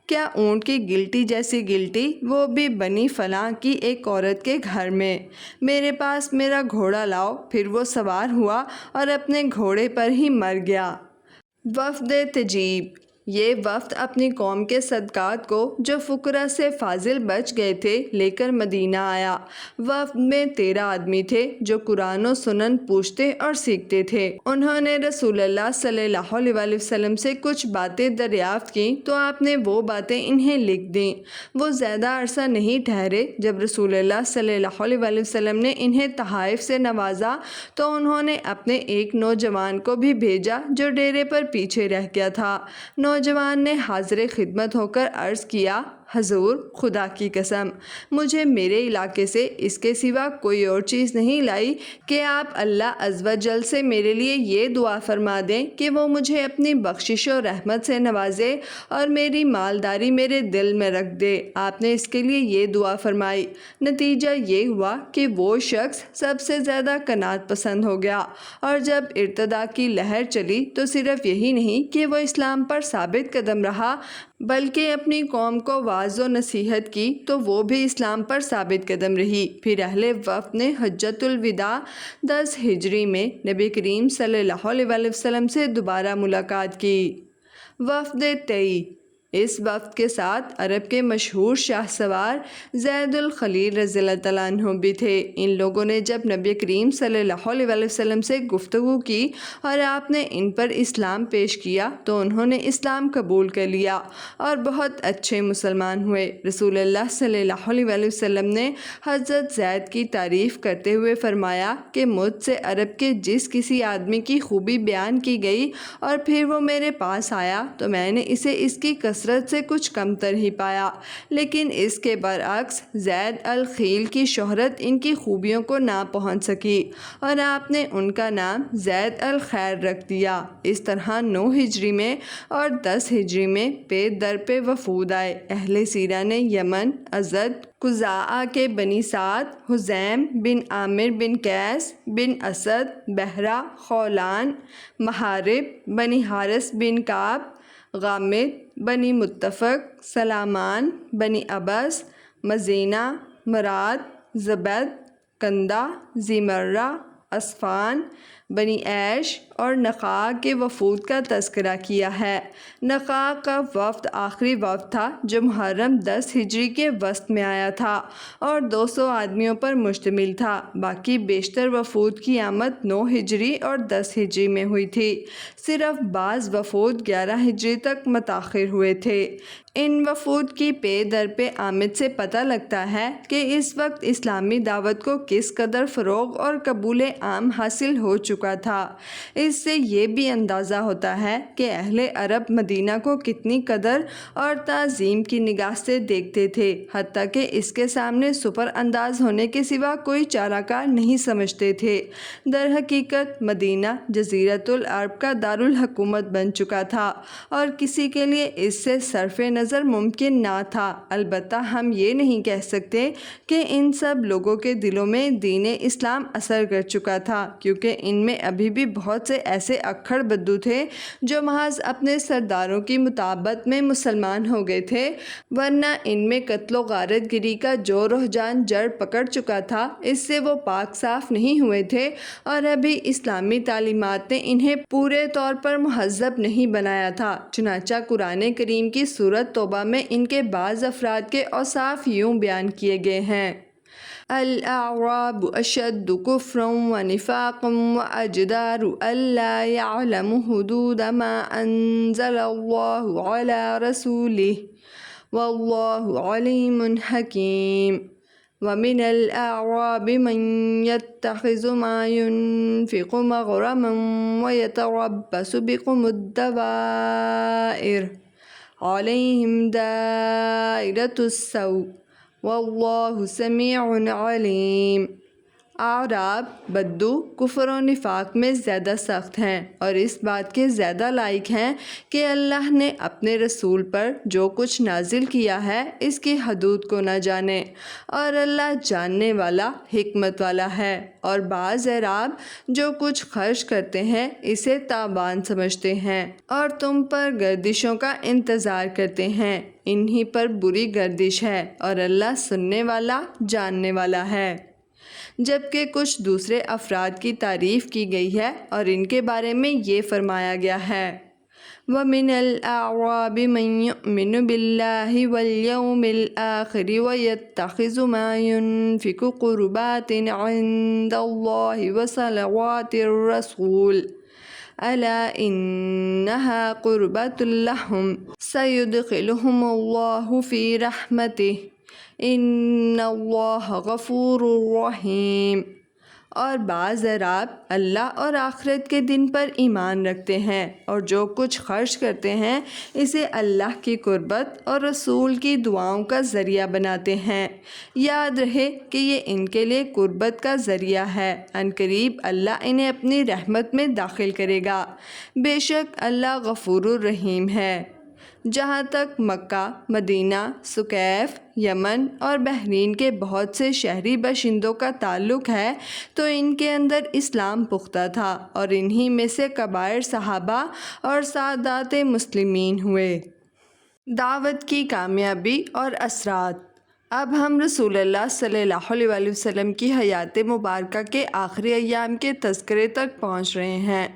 کیا اونٹ کی گلٹی جیسی گلٹی، وہ بھی بنی فلاں کی ایک عورت کے گھر میں، میرے پاس میرا گھوڑا لاؤ۔ پھر وہ سوار ہوا اور اپنے گھوڑے پر ہی مر گیا۔ وفد تجیب، یہ وفد اپنی قوم کے صدقات کو جو فقراء سے فاضل بچ گئے تھے لے کر مدینہ آیا۔ وفد میں 13 آدمی تھے جو قرآن و سنن پوچھتے اور سیکھتے تھے۔ انہوں نے رسول اللہ صلی اللہ علیہ وسلم سے کچھ باتیں دریافت کیں تو آپ نے وہ باتیں انہیں لکھ دیں۔ وہ زیادہ عرصہ نہیں ٹھہرے، جب رسول اللہ صلی اللہ علیہ وسلم نے انہیں تحائف سے نوازا تو انہوں نے اپنے ایک نوجوان کو بھی بھیجا جو ڈیرے پر پیچھے رہ گیا تھا۔ نوجوان نے حاضر خدمت ہو کر عرض کیا، حضور، خدا کی قسم، مجھے میرے علاقے سے اس کے سوا کوئی اور چیز نہیں لائی کہ آپ اللہ عز و جل سے میرے لیے یہ دعا فرما دیں کہ وہ مجھے اپنی بخشش و رحمت سے نوازے اور میری مالداری میرے دل میں رکھ دے۔ آپ نے اس کے لیے یہ دعا فرمائی۔ نتیجہ یہ ہوا کہ وہ شخص سب سے زیادہ قناعت پسند ہو گیا، اور جب ارتداد کی لہر چلی تو صرف یہی نہیں کہ وہ اسلام پر ثابت قدم رہا بلکہ اپنی قوم کو واعظ و نصیحت کی تو وہ بھی اسلام پر ثابت قدم رہی۔ پھر اہل وفد نے حجۃ الوداع 10 ہجری میں نبی کریم صلی اللہ علیہ وسلم سے دوبارہ ملاقات کی۔ وفد تئی، اس وفد کے ساتھ عرب کے مشہور شاہ سوار زید الخلیل رضی اللہ تعالیٰ عنہ بھی تھے۔ ان لوگوں نے جب نبی کریم صلی اللہ علیہ وسلم سے گفتگو کی اور آپ نے ان پر اسلام پیش کیا تو انہوں نے اسلام قبول کر لیا اور بہت اچھے مسلمان ہوئے۔ رسول اللہ صلی اللہ علیہ وسلم نے حضرت زید کی تعریف کرتے ہوئے فرمایا کہ مجھ سے عرب کے جس کسی آدمی کی خوبی بیان کی گئی اور پھر وہ میرے پاس آیا تو میں نے اسے اس کی کثرت سے کچھ کمتر ہی پایا، لیکن اس کے برعکس زید الخیل کی شہرت ان کی خوبیوں کو نہ پہنچ سکی اور آپ نے ان کا نام زید الخیر رکھ دیا۔ اس طرح 9 ہجری میں اور 10 ہجری میں پے در پہ وفود آئے۔ اہل سیرہ نے یمن، ازد، خزاعہ کے بنی سعد، حزیم بن عامر بن قیس بن اسد، بحرہ، خولان، محارب، بنی حارث بن کعب، غامد، بنی متفق، سلامان، بنی عبس، مزینہ، مراد، زبد، کندہ، ذی مرہ، اسفان، بنی عیش اور نخاع کے وفود کا تذکرہ کیا ہے۔ نخاع کا وفد آخری وفد تھا جو محرم 10 ہجری کے وسط میں آیا تھا اور 200 آدمیوں پر مشتمل تھا۔ باقی بیشتر وفود کی آمد 9 ہجری اور 10 ہجری میں ہوئی تھی، صرف بعض وفود 11 ہجری تک متاخر ہوئے تھے۔ ان وفود کی پے در پہ آمد سے پتہ لگتا ہے کہ اس وقت اسلامی دعوت کو کس قدر فروغ اور قبول عام حاصل ہو چکا تھا۔ اس سے یہ بھی اندازہ ہوتا ہے کہ اہل عرب مدینہ کو کتنی قدر اور تعظیم کی نگاہ سے دیکھتے تھے، حتیٰ کہ اس کے سامنے سپر انداز ہونے کے سوا کوئی چارہ کار نہیں سمجھتے تھے۔ در حقیقت مدینہ جزیرۃ العرب کا دارالحکومت بن چکا تھا اور کسی کے لیے اس سے صرف نظر ممکن نہ تھا۔ البتہ ہم یہ نہیں کہہ سکتے کہ ان سب لوگوں کے دلوں میں دین اسلام اثر کر چکا تھا، کیونکہ ان میں ابھی بھی بہت سے ایسے اکھڑ بدو تھے جو محض اپنے سرداروں کی مطابقت میں مسلمان ہو گئے تھے، ورنہ ان میں قتل و غارت گری کا جو رجحان جڑ پکڑ چکا تھا اس سے وہ پاک صاف نہیں ہوئے تھے اور ابھی اسلامی تعلیمات نے انہیں پورے طور پر مہذب نہیں بنایا تھا۔ چنانچہ قرآن کریم کی سورۃ توبہ میں ان کے بعض افراد کے اوصاف یوں بیان کیے گئے ہیں: الاعراب اشد کفرا ونفاقا واجدار الا يعلموا حدود ما انزل الله على رسوله والله علیم حکیم ومن الاعراب من يتخذ ما ينفق مغرما ويتربص بكم الدوائر علیہم دائرۃ السوء واللہ سمیع علیم۔ اعراب بدو کفر و نفاق میں زیادہ سخت ہیں اور اس بات کے زیادہ لائق ہیں کہ اللہ نے اپنے رسول پر جو کچھ نازل کیا ہے اس کی حدود کو نہ جانے، اور اللہ جاننے والا حکمت والا ہے۔ اور بعض اعراب جو کچھ خرچ کرتے ہیں اسے تاوان سمجھتے ہیں اور تم پر گردشوں کا انتظار کرتے ہیں، انہی پر بری گردش ہے اور اللہ سننے والا جاننے والا ہے۔ جبکہ کچھ دوسرے افراد کی تعریف کی گئی ہے اور ان کے بارے میں یہ فرمایا گیا ہے وَمِنَ الْأَعْرَابِ مَن يُؤْمِنُ بِاللَّهِ وَالْيَوْمِ الْآخِرِ وَيَتَّخِذُ مَا يُنْفِقُ قُرُبَاتٍ عِندَ اللَّهِ وَصَلَوَاتِ الرَّسُولِ أَلَا إِنَّهَا قُرْبَةٌ لَهُمْ سَيُدْخِلُهُمُ اللَّهُ فِي رَحْمَتِهِ ان اللہ غفور رحیم۔ اور بعض اعراب اللہ اور آخرت کے دن پر ایمان رکھتے ہیں اور جو کچھ خرچ کرتے ہیں اسے اللہ کی قربت اور رسول کی دعاؤں کا ذریعہ بناتے ہیں۔ یاد رہے کہ یہ ان کے لیے قربت کا ذریعہ ہے، عنقریب اللہ انہیں اپنی رحمت میں داخل کرے گا، بے شک اللہ غفور الرحیم ہے۔ جہاں تک مکہ، مدینہ، سقیف، یمن اور بحرین کے بہت سے شہری باشندوں کا تعلق ہے تو ان کے اندر اسلام پختہ تھا اور انہی میں سے کبائر صحابہ اور سادات مسلمین ہوئے۔ دعوت کی کامیابی اور اثرات۔ اب ہم رسول اللہ صلی اللہ علیہ وآلہ وسلم کی حیات مبارکہ کے آخری ایام کے تذکرے تک پہنچ رہے ہیں،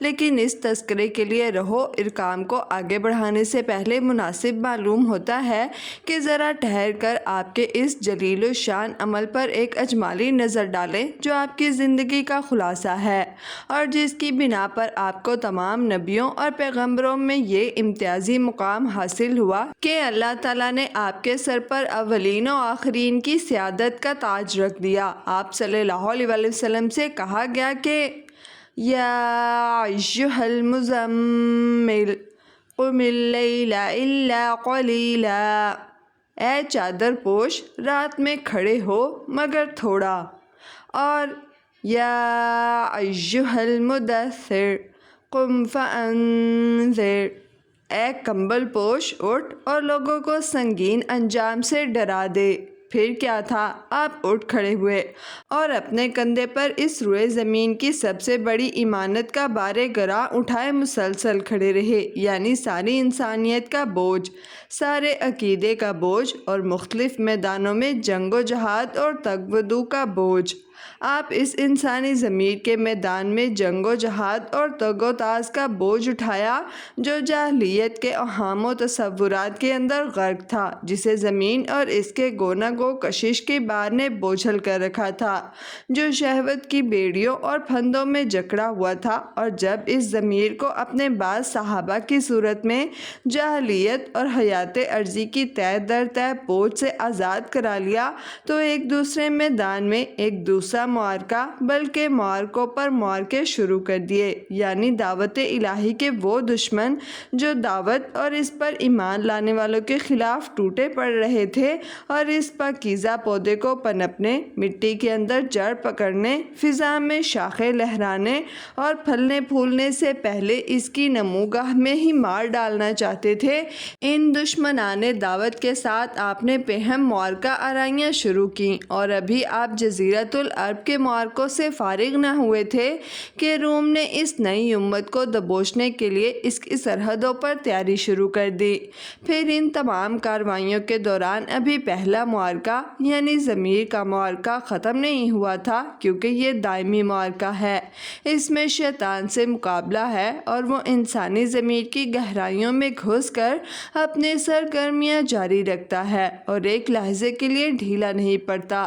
لیکن اس تذکرے کے لیے رہو ارکام کو آگے بڑھانے سے پہلے مناسب معلوم ہوتا ہے کہ ذرا ٹھہر کر آپ کے اس جلیل الشان عمل پر ایک اجمالی نظر ڈالیں جو آپ کی زندگی کا خلاصہ ہے اور جس کی بنا پر آپ کو تمام نبیوں اور پیغمبروں میں یہ امتیازی مقام حاصل ہوا کہ اللہ تعالیٰ نے آپ کے سر پر اولین و آخرین کی سیادت کا تاج رکھ دیا۔ آپ صلی اللہ علیہ وآلہ وسلم سے کہا گیا کہ یا ایھا المزمل قم اللیل الا قلیلا، اے چادر پوش رات میں کھڑے ہو مگر تھوڑا، اور یا ایھا المدثر قم فانذر، اے کمبل پوش اٹھ اور لوگوں کو سنگین انجام سے ڈرا دے۔ پھر کیا تھا، آپ اٹھ کھڑے ہوئے اور اپنے کندھے پر اس روئے زمین کی سب سے بڑی امانت کا بار گراں اٹھائے مسلسل کھڑے رہے، یعنی ساری انسانیت کا بوجھ، سارے عقیدے کا بوجھ اور مختلف میدانوں میں جنگ و جہاد اور تگودو کا بوجھ۔ آپ اس انسانی ضمیر کے میدان میں جنگ و جہاد اور تگ و تاز کا بوجھ اٹھایا جو جاہلیت کے اوہام و تصورات کے اندر غرق تھا، جسے زمین اور اس کے گونا گو کشش کی بار نے بوجھل کر رکھا تھا، جو شہوت کی بیڑیوں اور پھندوں میں جکڑا ہوا تھا۔ اور جب اس ضمیر کو اپنے بعض صحابہ کی صورت میں جاہلیت اور حیات عرضی کی تہ در تہ بوجھ سے آزاد کرا لیا تو ایک دوسرے میدان میں ایک دوسرا معرکہ بلکہ معرکوں پر معرکے شروع کر دیے، یعنی دعوت الہی کے وہ دشمن جو دعوت اور اس پر ایمان لانے والوں کے خلاف ٹوٹے پڑ رہے تھے اور اس پاکیزہ پودے کو پنپنے، مٹی کے اندر جڑ پکڑنے، فضا میں شاخیں لہرانے اور پھلنے پھولنے سے پہلے اس کی نموگاہ میں ہی مار ڈالنا چاہتے تھے، ان دشمنان دعوت کے ساتھ آپ نے پہم معرکہ آرائیاں شروع کیں۔ اور ابھی آپ جزیرۃ العرب کے معرکوں سے فارغ نہ ہوئے تھے کہ روم نے اس نئی امت کو دبوچنے کے لیے اس کی سرحدوں پر تیاری شروع کر دی۔ پھر ان تمام کارروائیوں کے دوران ابھی پہلا معرکہ یعنی ضمیر کا معرکہ ختم نہیں ہوا تھا، کیونکہ یہ دائمی معرکہ ہے، اس میں شیطان سے مقابلہ ہے اور وہ انسانی ضمیر کی گہرائیوں میں گھس کر اپنے سرگرمیاں جاری رکھتا ہے اور ایک لحظے کے لیے ڈھیلا نہیں پڑتا۔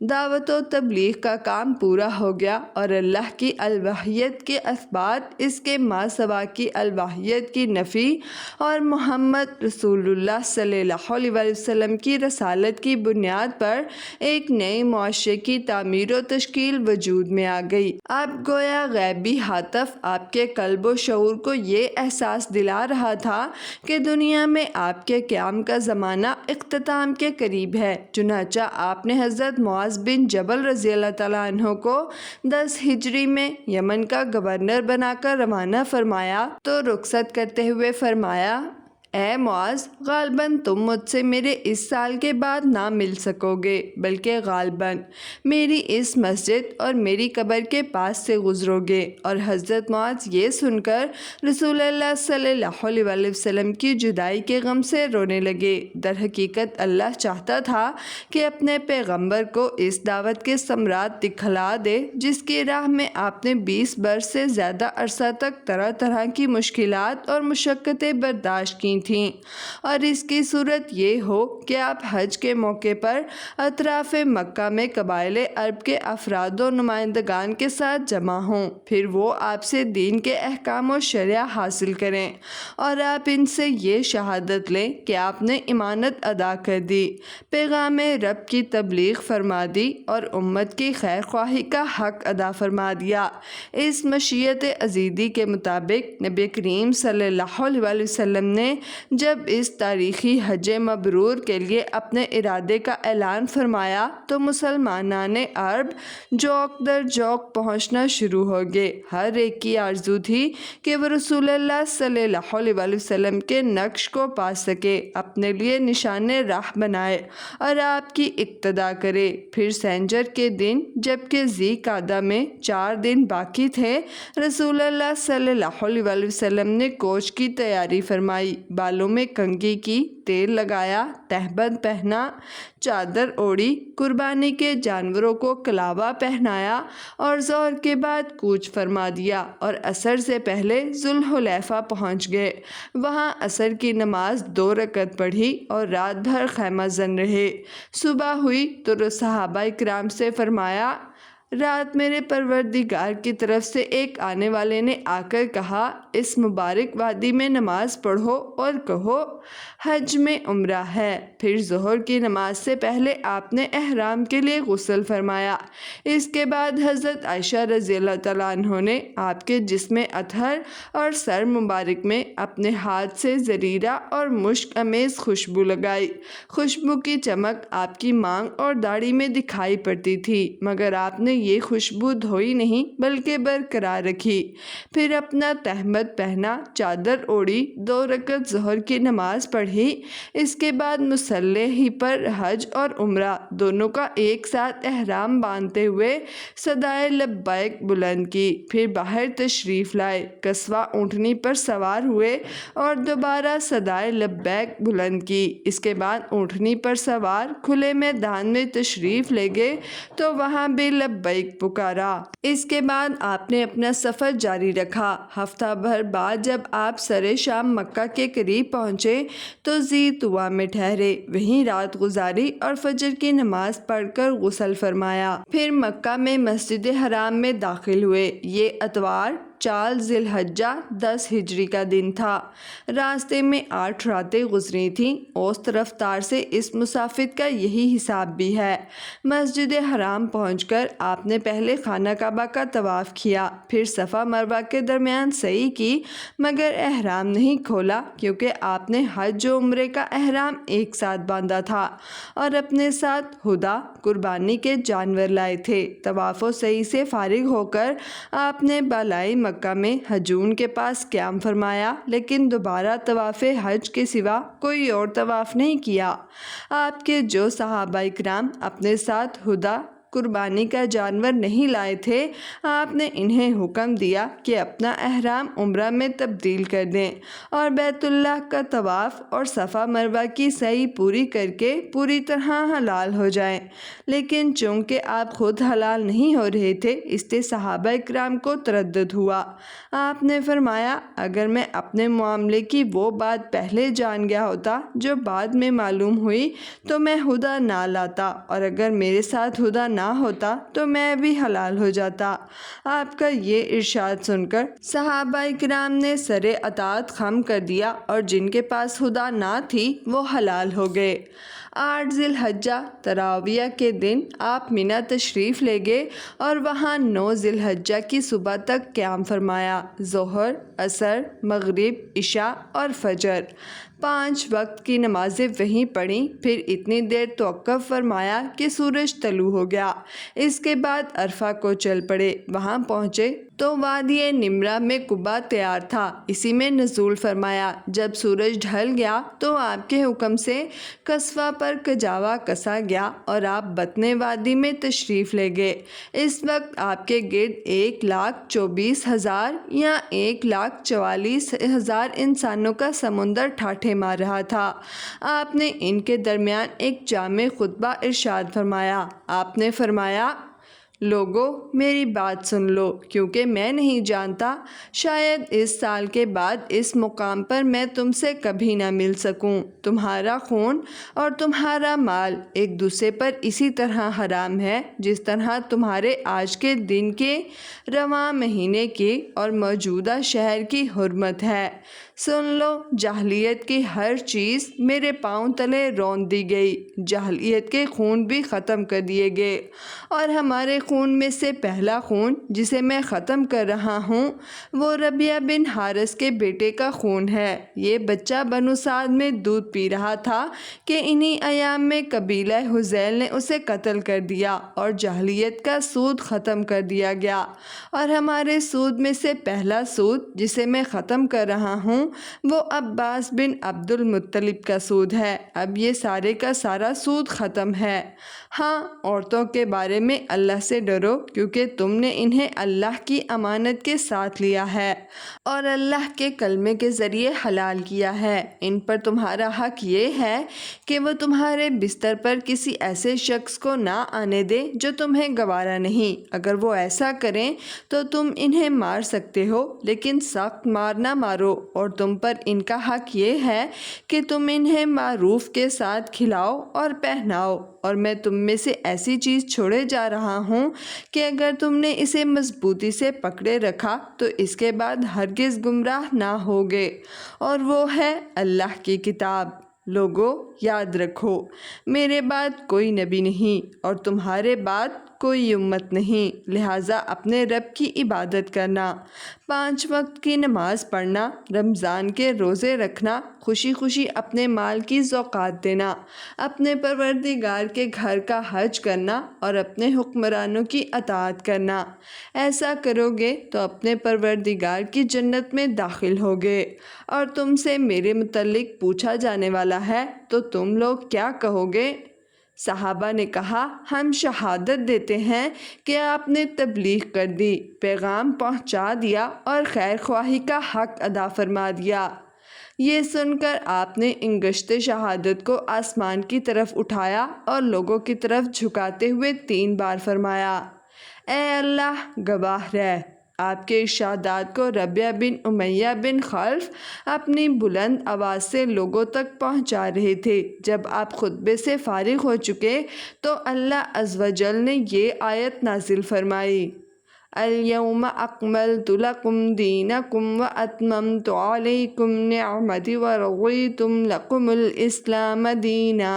دعوت و تبلیغ کا کام پورا ہو گیا اور اللہ کی الوحیت کے اثبات، اس کے ماسوا کی الوحیت کی نفی اور محمد رسول اللہ صلی اللہ علیہ وسلم کی رسالت کی بنیاد پر ایک نئے معاشرے کی تعمیر و تشکیل وجود میں آ گئی۔ اب گویا غیبی ہاتف آپ کے قلب و شعور کو یہ احساس دلا رہا تھا کہ دنیا میں آپ کے قیام کا زمانہ اختتام کے قریب ہے۔ چنانچہ آپ نے حضرت معاذ بن جبل رضی اللہ تعالیٰ عنہ کو 10 ہجری میں یمن کا گورنر بنا کر روانہ فرمایا تو رخصت کرتے ہوئے فرمایا: اے معاذ، غالباً تم مجھ سے میرے اس سال کے بعد نہ مل سکو گے، بلکہ غالباً میری اس مسجد اور میری قبر کے پاس سے گزرو گے۔ اور حضرت معاذ یہ سن کر رسول اللہ صلی اللہ علیہ وسلم کی جدائی کے غم سے رونے لگے۔ در حقیقت اللہ چاہتا تھا کہ اپنے پیغمبر کو اس دعوت کے ثمرات دکھلا دے جس کی راہ میں آپ نے 20 برس سے زیادہ عرصہ تک طرح طرح کی مشکلات اور مشقتیں برداشت کی تھیں، اور اس کی صورت یہ ہو کہ آپ حج کے موقع پر اطراف مکہ میں قبائل عرب کے افراد و نمائندگان کے ساتھ جمع ہوں، پھر وہ آپ سے دین کے احکام و شریعہ حاصل کریں اور آپ ان سے یہ شہادت لیں کہ آپ نے امانت ادا کر دی، پیغام رب کی تبلیغ فرما دی اور امت کی خیر خواہی کا حق ادا فرما دیا۔ اس مشیت عزیزی کے مطابق نبی کریم صلی اللہ علیہ وسلم نے جب اس تاریخی حج مبرور کے لیے اپنے ارادے کا اعلان فرمایا تو مسلمانان عرب جوق در جوق پہنچنا شروع ہو گئے۔ ہر ایک کی آرزو تھی کہ وہ رسول اللہ صلی اللہ علیہ وسلم کے نقش کو پا سکے، اپنے لیے نشان راہ بنائے اور آپ کی اقتدا کرے۔ پھر سینجر کے دن، جبکہ ذی قعدہ میں 4 دن باقی تھے، رسول اللہ صلی اللہ علیہ وسلم نے کوچ کی تیاری فرمائی، بالوں میں کنگھی کی، تیل لگایا، تہبند پہنا، چادر اوڑھی، قربانی کے جانوروں کو کلاوہ پہنایا اور ظہر کے بعد کوچ فرما دیا اور عصر سے پہلے ذوالحلیفہ پہنچ گئے۔ وہاں عصر کی نماز 2 رکعت پڑھی اور رات بھر خیمہ زن رہے۔ صبح ہوئی تو صحابہ کرام سے فرمایا: رات میرے پروردگار کی طرف سے ایک آنے والے نے آ کر کہا، اس مبارک وادی میں نماز پڑھو اور کہو حج میں عمرہ ہے۔ پھر ظہر کی نماز سے پہلے آپ نے احرام کے لیے غسل فرمایا۔ اس کے بعد حضرت عائشہ رضی اللہ تعالیٰ عنہ نے آپ کے جسم اطہر اور سر مبارک میں اپنے ہاتھ سے زریرہ اور مشک امیز خوشبو لگائی۔ خوشبو کی چمک آپ کی مانگ اور داڑھی میں دکھائی پڑتی تھی، مگر آپ نے یہ خوشبو دھوئی نہیں بلکہ برقرار رکھی۔ پھر اپنا تہمد پہنا، چادر اوڑھی، 2 رکعت ظہر کی نماز پڑھی۔ اس کے بعد مصلی ہی پر حج اور عمرہ دونوں کا ایک ساتھ احرام باندھتے ہوئے صدائے لبیک بلند کی۔ پھر باہر تشریف لائے، قصوہ اونٹنی پر سوار ہوئے اور دوبارہ صدائے لبیک بلند کی۔ اس کے بعد اونٹنی پر سوار کھلے میدان میں تشریف لے گئے تو وہاں بھی لبیک پکارا۔ اس کے بعد آپ نے اپنا سفر جاری رکھا۔ ہفتہ بھر بعد جب آپ سرِ شام مکہ کے قریب پہنچے تو ذی طویٰ میں ٹھہرے، وہیں رات گزاری اور فجر کی نماز پڑھ کر غسل فرمایا۔ پھر مکہ میں مسجد حرام میں داخل ہوئے۔ یہ اتوار 4 ذی الحجہ 10 ہجری کا دن تھا۔ راستے میں 8 راتیں گزری تھیں۔ اوسط رفتار سے اس مسافر کا یہی حساب بھی ہے۔ مسجد حرام پہنچ کر آپ نے پہلے خانہ کعبہ کا طواف کیا، پھر صفا مروہ کے درمیان سعی کی، مگر احرام نہیں کھولا کیونکہ آپ نے حج و عمرے کا احرام ایک ساتھ باندھا تھا اور اپنے ساتھ ہدیٰ قربانی کے جانور لائے تھے۔ طواف و سعی سے فارغ ہو کر آپ نے بالائے مکہ میں حجون کے پاس قیام فرمایا، لیکن دوبارہ طواف حج کے سوا کوئی اور طواف نہیں کیا۔ آپ کے جو صحابہ کرام اپنے ساتھ ہدیٰ قربانی کا جانور نہیں لائے تھے، آپ نے انہیں حکم دیا کہ اپنا احرام عمرہ میں تبدیل کر دیں اور بیت اللہ کا طواف اور صفا مروہ کی سعی پوری کر کے پوری طرح حلال ہو جائیں۔ لیکن چونکہ آپ خود حلال نہیں ہو رہے تھے، اس سے صحابہ اکرام کو تردد ہوا۔ آپ نے فرمایا، اگر میں اپنے معاملے کی وہ بات پہلے جان گیا ہوتا جو بعد میں معلوم ہوئی تو میں ہدیٰ نہ لاتا، اور اگر میرے ساتھ ہدیٰ نہ ہوتا تو میں بھی حلال ہو جاتا۔ آپ کا یہ ارشاد سن کر صحابہ اکرام نے سر اطاعت خم کر دیا، اور جن کے پاس ہدیٰ نہ تھی وہ حلال ہو گئے۔ 8 ذی الحجہ تراویہ کے دن آپ منی تشریف لے گئے اور وہاں 9 ذی الحجہ کی صبح تک قیام فرمایا۔ ظہر، عصر، مغرب، عشاء اور فجر 5 وقت کی نمازیں وہیں پڑھیں، پھر اتنی دیر توقف فرمایا کہ سورج طلوع ہو گیا۔ اس کے بعد عرفہ کو چل پڑے۔ وہاں پہنچے تو وادی نمرہ میں قبا تیار تھا، اسی میں نزول فرمایا۔ جب سورج ڈھل گیا تو آپ کے حکم سے قصوہ پر کجاوا کسا گیا اور آپ بطن وادی میں تشریف لے گئے۔ اس وقت آپ کے گرد 1,24,000 یا 1,44,000 انسانوں کا سمندر ٹھاٹھے مار رہا تھا۔ آپ نے ان کے درمیان ایک جامع خطبہ ارشاد فرمایا۔ آپ نے فرمایا، لوگو میری بات سن لو، کیونکہ میں نہیں جانتا، شاید اس سال کے بعد اس مقام پر میں تم سے کبھی نہ مل سکوں۔ تمہارا خون اور تمہارا مال ایک دوسرے پر اسی طرح حرام ہے جس طرح تمہارے آج کے دن کے رواں مہینے کی اور موجودہ شہر کی حرمت ہے۔ سن لو، جاہلیت کی ہر چیز میرے پاؤں تلے رون دی گئی، جاہلیت کے خون بھی ختم کر دیے گئے، اور ہمارے خون میں سے پہلا خون جسے میں ختم کر رہا ہوں وہ ربیعہ بن حارث کے بیٹے کا خون ہے۔ یہ بچہ بنو سعد میں دودھ پی رہا تھا کہ انہی ایام میں قبیلہ حذیل نے اسے قتل کر دیا اور جاہلیت کا سود ختم کر دیا گیا، اور ہمارے سود میں سے پہلا سود جسے میں ختم کر رہا ہوں وہ عباس بن عبد المطلب کا سود ہے۔ اب یہ سارے کا سارا سود ختم ہے۔ ہاں، عورتوں کے بارے میں اللہ سے ڈرو، کیونکہ تم نے انہیں اللہ کی امانت کے ساتھ لیا ہے اور اللہ کے کلمے کے ذریعے حلال کیا ہے۔ ان پر تمہارا حق یہ ہے کہ وہ تمہارے بستر پر کسی ایسے شخص کو نہ آنے دے جو تمہیں گوارا نہیں۔ اگر وہ ایسا کریں تو تم انہیں مار سکتے ہو، لیکن سخت مار نہ مارو، اور تم پر ان کا حق یہ ہے کہ تم انہیں معروف کے ساتھ کھلاؤ اور پہناؤ، اور میں تم میں سے ایسی چیز چھوڑے جا رہا ہوں کہ اگر تم نے اسے مضبوطی سے پکڑے رکھا تو اس کے بعد ہرگز گمراہ نہ ہوگے، اور وہ ہے اللہ کی کتاب۔ لوگو یاد رکھو، میرے بعد کوئی نبی نہیں اور تمہارے بعد کوئی امت نہیں، لہٰذا اپنے رب کی عبادت کرنا، 5 وقت کی نماز پڑھنا، رمضان کے روزے رکھنا، خوشی خوشی اپنے مال کی زکوٰۃ دینا، اپنے پروردگار کے گھر کا حج کرنا اور اپنے حکمرانوں کی اطاعت کرنا۔ ایسا کرو گے تو اپنے پروردگار کی جنت میں داخل ہوگے، اور تم سے میرے متعلق پوچھا جانے والا ہے تو تم لوگ کیا کہو گے؟ صحابہ نے کہا، ہم شہادت دیتے ہیں کہ آپ نے تبلیغ کر دی، پیغام پہنچا دیا اور خیر خواہی کا حق ادا فرما دیا۔ یہ سن کر آپ نے انگشت شہادت کو آسمان کی طرف اٹھایا اور لوگوں کی طرف جھکاتے ہوئے 3 بار فرمایا، اے اللہ گواہ رہ۔ آپ کے ارشادات کو ربیعہ بن امیہ بن خلف اپنی بلند آواز سے لوگوں تک پہنچا رہے تھے۔ جب آپ خطبے سے فارغ ہو چکے تو اللہ عز و جل نے یہ آیت نازل فرمائی، اليوم اکملت لکم دینکم واتممت علیکم نعمتی ورضیت لکم الاسلام دینا۔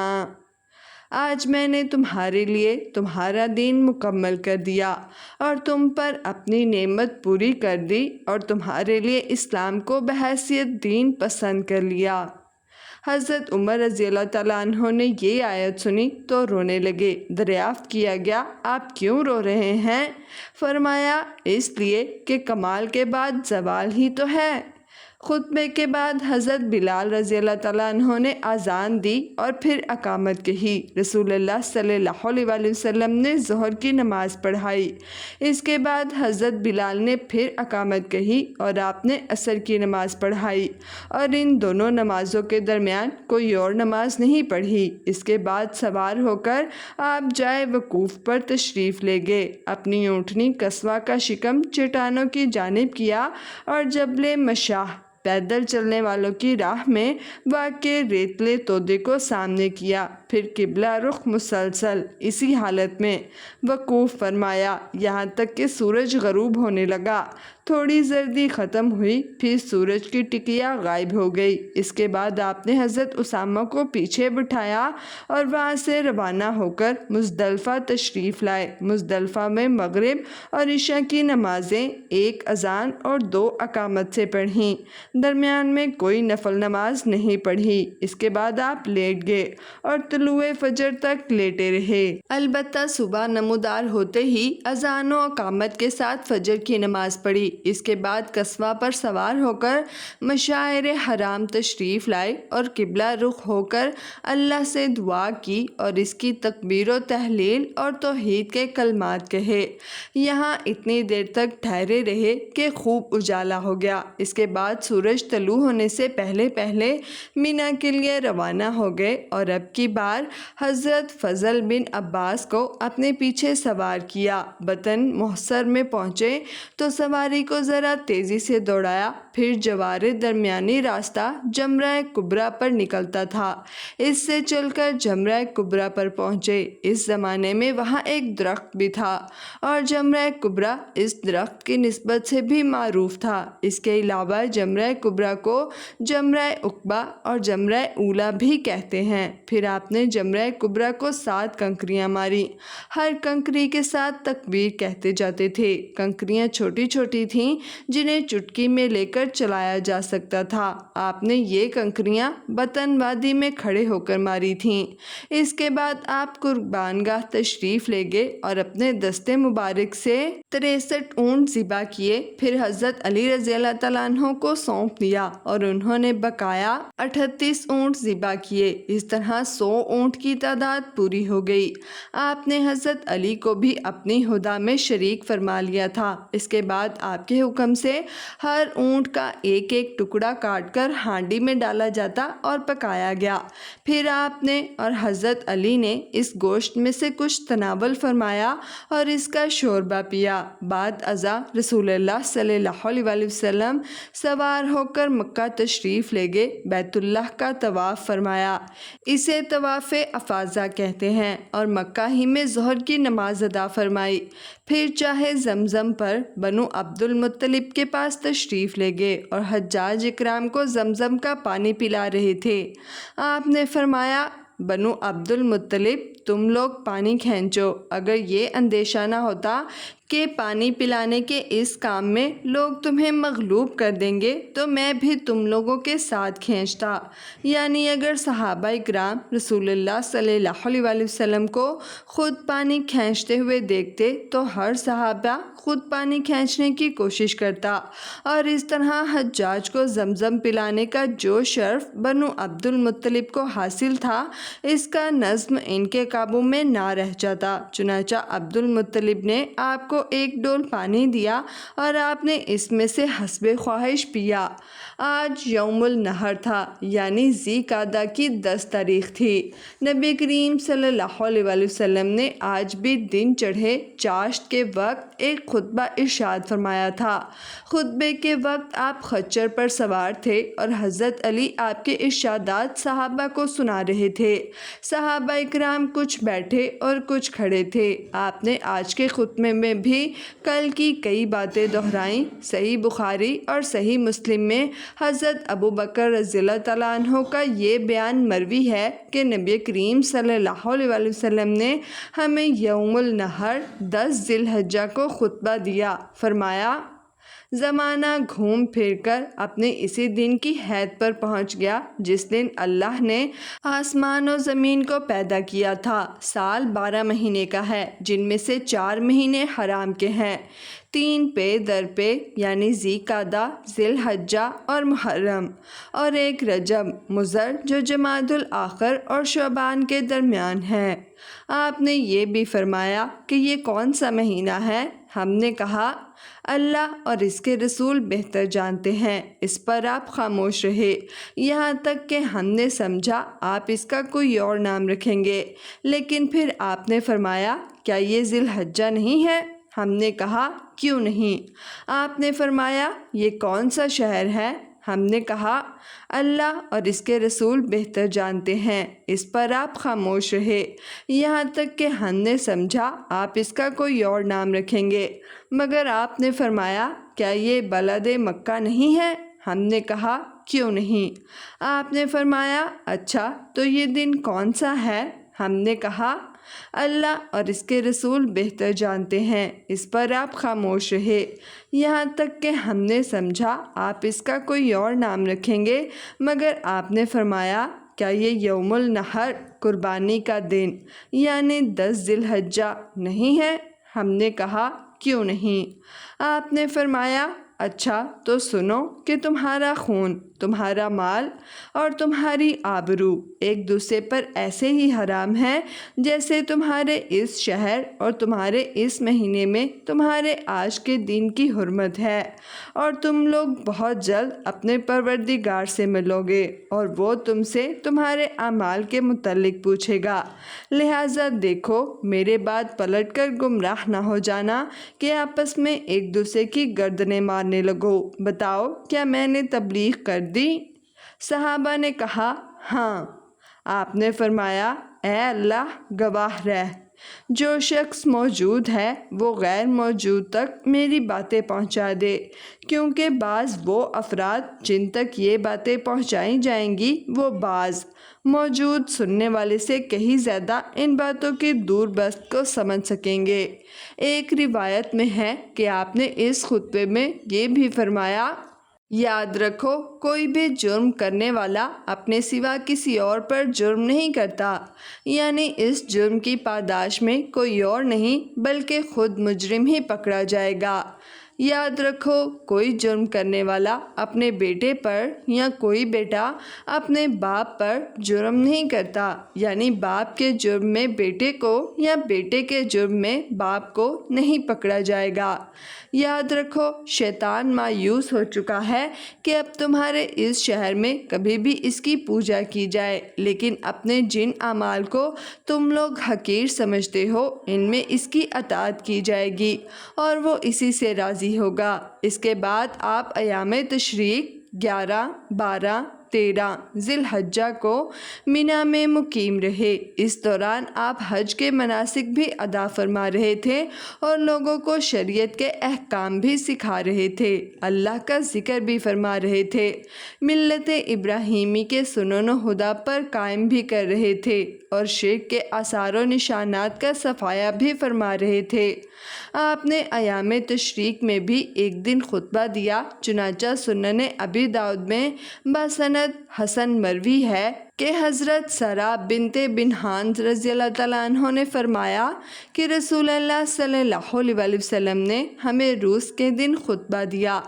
آج میں نے تمہارے لیے تمہارا دین مکمل کر دیا اور تم پر اپنی نعمت پوری کر دی اور تمہارے لیے اسلام کو بحیثیت دین پسند کر لیا۔ حضرت عمر رضی اللہ تعالیٰ عنہ نے یہ آیت سنی تو رونے لگے۔ دریافت کیا گیا، آپ کیوں رو رہے ہیں؟ فرمایا، اس لیے کہ کمال کے بعد زوال ہی تو ہے۔ خطبے کے بعد حضرت بلال رضی اللہ تعالیٰ عنہ نے اذان دی اور پھر اقامت کہی۔ رسول اللہ صلی اللہ علیہ وآلہ وسلم نے ظہر کی نماز پڑھائی۔ اس کے بعد حضرت بلال نے پھر اقامت کہی اور آپ نے عصر کی نماز پڑھائی اور ان دونوں نمازوں کے درمیان کوئی اور نماز نہیں پڑھی۔ اس کے بعد سوار ہو کر آپ جائے وقوف پر تشریف لے گئے۔ اپنی اونٹنی قصوہ کا شکم چٹانوں کی جانب کیا اور جبل مشاہ پیدل چلنے والوں کی راہ میں واقع ریتلے تودے کو سامنے کیا، پھر قبلہ رخ مسلسل اسی حالت میں وقوف فرمایا یہاں تک کہ سورج غروب ہونے لگا۔ تھوڑی زردی ختم ہوئی، پھر سورج کی ٹکیا غائب ہو گئی۔ اس کے بعد آپ نے حضرت اسامہ کو پیچھے بٹھایا اور وہاں سے روانہ ہو کر مزدلفہ تشریف لائے۔ مزدلفہ میں مغرب اور عشاء کی نمازیں 1 اذان اور 2 اقامت سے پڑھیں، درمیان میں کوئی نفل نماز نہیں پڑھی۔ اس کے بعد آپ لیٹ گئے اور طلوع فجر تک لیٹے رہے۔ البتہ صبح نمودار ہوتے ہی اذان و اقامت کے ساتھ فجر کی نماز پڑھی۔ اس کے بعد قصوہ پر سوار ہو کر مشاعر حرام تشریف لائے اور قبلہ رخ ہو کر اللہ سے دعا کی اور اس کی تکبیر و تحلیل اور توحید کے کلمات کہے۔ یہاں اتنی دیر تک ٹھہرے رہے کہ خوب اجالا ہو گیا۔ اس کے بعد سورج طلوع ہونے سے پہلے پہلے مینا کے لیے روانہ ہو گئے اور اب کی بار حضرت فضل بن عباس کو اپنے پیچھے سوار کیا۔ بطن محصر میں پہنچے تو سواری کو ذرا تیزی سے دوڑایا، پھر جوار درمیانی راستہ جمرہ کبریٰ پر نکلتا تھا، اس سے چل کر جمرہ کبریٰ پر پہنچے۔ اس زمانے میں وہاں ایک درخت بھی تھا اور جمرہ کبریٰ اس درخت کی نسبت سے بھی معروف تھا۔ اس کے علاوہ جمرہ کبریٰ کو جمرہ عقبہ اور جمرہ اولیٰ بھی کہتے ہیں۔ پھر آپ نے جمرہ کبریٰ کو 7 کنکریاں ماری، ہر کنکری کے ساتھ تکبیر کہتے جاتے تھے۔ کنکریاں چھوٹی چھوٹی تھیں جنہیں چٹکی میں لے کر چلایا جا سکتا تھا۔ آپ نے یہ کنکریاں بطن وادی میں کھڑے ہو کر ماری تھیں۔ اس کے بعد آپ قربان گاہ تشریف لے گئے اور اپنے دستے مبارک سے 63 اونٹ ذبح کیے، پھر حضرت علی رضی اللہ تعالیٰ عنہ کو سونپ دیا اور انہوں نے بقایا 38 اونٹ ذبح کیے۔ اس طرح 100 اونٹ کی تعداد پوری ہو گئی۔ آپ نے حضرت علی کو بھی اپنی ہدیہ میں شریک فرما لیا تھا۔ اس کے بعد آپ کے حکم سے ہر اونٹ کا ایک ایک ٹکڑا کاٹ کر ہانڈی میں ڈالا جاتا اور پکایا گیا۔ پھر آپ نے اور حضرت علی نے اس گوشت میں سے کچھ تناول فرمایا اور اس کا شوربہ پیا۔ بعد ازاں رسول اللہ صلی اللہ علیہ وآلہ وسلم سوار ہو کر مکہ تشریف لے گئے، بیت اللہ کا طواف فرمایا، اسے طواف افاضہ کہتے ہیں، اور مکہ ہی میں ظہر کی نماز ادا فرمائی۔ پھر چاہے زمزم پر بنو عبد المطلب کے پاس تشریف لے گئے اور حجاج اکرام کو زمزم کا پانی پلا رہے تھے۔ آپ نے فرمایا بنو عبد المطلب تم لوگ پانی کھینچو، اگر یہ اندیشہ نہ ہوتا کہ پانی پلانے کے اس کام میں لوگ تمہیں مغلوب کر دیں گے تو میں بھی تم لوگوں کے ساتھ کھینچتا۔ یعنی اگر صحابہ اکرام رسول اللہ صلی اللہ علیہ وآلہ وسلم کو خود پانی کھینچتے ہوئے دیکھتے تو ہر صحابہ خود پانی کھینچنے کی کوشش کرتا، اور اس طرح حجاج کو زمزم پلانے کا جو شرف بنو عبد المطلب کو حاصل تھا، اس کا نظم ان کے قابو میں نہ رہ جاتا۔ چنانچہ عبد المطلب نے آپ کو ایک ڈول پانی دیا اور آپ نے اس میں سے حسب خواہش پیا۔ آج یوم النحر تھا، یعنی ذی قعدہ کی 10 تاریخ تھی۔ نبی کریم صلی اللہ علیہ وآلہ وسلم نے آج بھی دن چڑھے چاشت کے وقت ایک خطبہ ارشاد فرمایا تھا۔ خطبے کے وقت آپ خچر پر سوار تھے اور حضرت علی آپ کے ارشادات صحابہ کو سنا رہے تھے۔ صحابہ اکرام کچھ بیٹھے اور کچھ کھڑے تھے۔ آپ نے آج کے خطبے میں بھی کل کی کئی باتیں دہرائیں۔ صحیح بخاری اور صحیح مسلم میں حضرت ابو بکر رضی اللہ تعالیٰ عنہ کا یہ بیان مروی ہے کہ نبی کریم صلی اللہ علیہ وآلہ وسلم نے ہمیں یوم النحر 10 ذی الحجہ کو خطبہ دیا، فرمایا زمانہ گھوم پھر کر اپنے اسی دن کی حد پر پہنچ گیا جس دن اللہ نے آسمان و زمین کو پیدا کیا تھا۔ سال 12 مہینے کا ہے، جن میں سے 4 مہینے حرام کے ہیں، 3 پے در پے یعنی ذی قعدہ، ذی الحجہ اور محرم، اور ایک رجب مضر جو جمادی الاخر اور شعبان کے درمیان ہے۔ آپ نے یہ بھی فرمایا کہ یہ کون سا مہینہ ہے؟ ہم نے کہا اللہ اور اس کے رسول بہتر جانتے ہیں۔ اس پر آپ خاموش رہے یہاں تک کہ ہم نے سمجھا آپ اس کا کوئی اور نام رکھیں گے، لیکن پھر آپ نے فرمایا کیا یہ ذی الحجہ نہیں ہے؟ ہم نے کہا کیوں نہیں؟ آپ نے فرمایا یہ کون سا شہر ہے؟ ہم نے کہا اللہ اور اس کے رسول بہتر جانتے ہیں۔ اس پر آپ خاموش رہے یہاں تک کہ ہم نے سمجھا آپ اس کا کوئی اور نام رکھیں گے، مگر آپ نے فرمایا کیا یہ بلد مکہ نہیں ہے؟ ہم نے کہا کیوں نہیں؟ آپ نے فرمایا اچھا تو یہ دن کون سا ہے؟ ہم نے کہا اللہ اور اس کے رسول بہتر جانتے ہیں۔ اس پر آپ خاموش رہے یہاں تک کہ ہم نے سمجھا آپ اس کا کوئی اور نام رکھیں گے، مگر آپ نے فرمایا کیا یہ یوم النحر قربانی کا دن یعنی 10 ذی الحجہ نہیں ہے؟ ہم نے کہا کیوں نہیں؟ آپ نے فرمایا اچھا تو سنو کہ تمہارا خون، تمہارا مال اور تمہاری آبرو ایک دوسرے پر ایسے ہی حرام ہے جیسے تمہارے اس شہر اور تمہارے اس مہینے میں تمہارے آج کے دن کی حرمت ہے، اور تم لوگ بہت جلد اپنے پروردگار سے ملو گے اور وہ تم سے تمہارے اعمال کے متعلق پوچھے گا۔ لہٰذا دیکھو میرے بعد پلٹ کر گمراہ نہ ہو جانا کہ آپس میں ایک دوسرے کی گردنیں مارنے لگو۔ بتاؤ کیا میں نے تبلیغ کر دی؟ صحابہ نے کہا ہاں۔ آپ نے فرمایا اے اللہ گواہ رہ، جو شخص موجود ہے وہ غیر موجود تک میری باتیں پہنچا دے، کیونکہ بعض وہ افراد جن تک یہ باتیں پہنچائی جائیں گی وہ بعض موجود سننے والے سے کہیں زیادہ ان باتوں کی دور بست کو سمجھ سکیں گے۔ ایک روایت میں ہے کہ آپ نے اس خطبے میں یہ بھی فرمایا یاد رکھو کوئی بھی جرم کرنے والا اپنے سوا کسی اور پر جرم نہیں کرتا، یعنی اس جرم کی پاداش میں کوئی اور نہیں بلکہ خود مجرم ہی پکڑا جائے گا۔ یاد رکھو کوئی جرم کرنے والا اپنے بیٹے پر یا کوئی بیٹا اپنے باپ پر جرم نہیں کرتا، یعنی باپ کے جرم میں بیٹے کو یا بیٹے کے جرم میں باپ کو نہیں پکڑا جائے گا۔ یاد رکھو شیطان مایوس ہو چکا ہے کہ اب تمہارے اس شہر میں کبھی بھی اس کی پوجا کی جائے، لیکن اپنے جن اعمال کو تم لوگ حقیر سمجھتے ہو ان میں اس کی اطاعت کی جائے گی اور وہ اسی سے راضی ہوگا۔ اس کے بعد آپ ایام تشریق 11، 12، 13 ذی الحجہ کو مینا میں مقیم رہے۔ اس دوران آپ حج کے مناسک بھی ادا فرما رہے تھے اور لوگوں کو شریعت کے احکام بھی سکھا رہے تھے، اللہ کا ذکر بھی فرما رہے تھے، ملت ابراہیمی کے سنن و ہدیٰ پر قائم بھی کر رہے تھے اور شرک کے آثار و نشانات کا صفایا بھی فرما رہے تھے۔ آپ نے ایام تشریق میں بھی ایک دن خطبہ دیا، چنانچہ سنن ابی داؤد میں بسند حسن مروی ہے کہ حضرت سارہ بنت بنہان رضی اللہ تعالیٰ عنہ نے فرمایا کہ رسول اللہ صلی اللہ علیہ وسلم نے ہمیں روز کے دن خطبہ دیا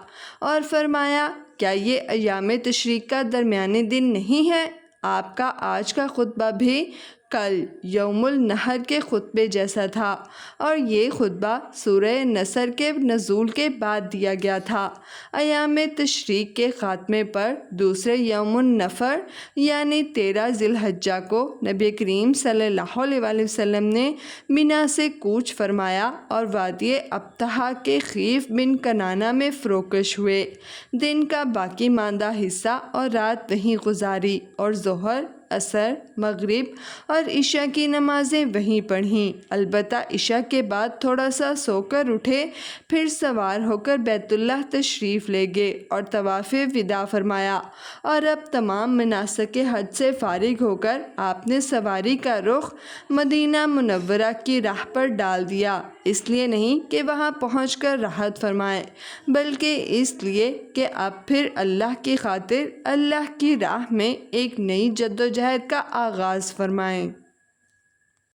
اور فرمایا کیا یہ ایام تشریق کا درمیانی دن نہیں ہے؟ آپ کا آج کا خطبہ بھی کل یوم النحر کے خطبے جیسا تھا، اور یہ خطبہ سورہ نصر کے نزول کے بعد دیا گیا تھا۔ ایام تشریق کے خاتمے پر دوسرے یوم النفر یعنی 13 ذی الحجہ کو نبی کریم صلی اللہ علیہ وسلم نے مینا سے کوچ فرمایا اور وادی ابطحہ کے خیف بن کنانہ میں فروکش ہوئے۔ دن کا باقی ماندہ حصہ اور رات وہیں گزاری اور ظہر، عصر، مغرب اور عشاء کی نمازیں وہیں پڑھیں۔ البتہ عشاء کے بعد تھوڑا سا سو کر اٹھے، پھر سوار ہو کر بیت اللہ تشریف لے گئے اور طواف وداع فرمایا، اور اب تمام مناسک حج سے فارغ ہو کر آپ نے سواری کا رخ مدینہ منورہ کی راہ پر ڈال دیا، اس لیے نہیں کہ وہاں پہنچ کر راحت فرمائیں، بلکہ اس لیے کہ اب پھر اللہ کی خاطر اللہ کی راہ میں ایک نئی جدوجہد کا آغاز فرمائیں۔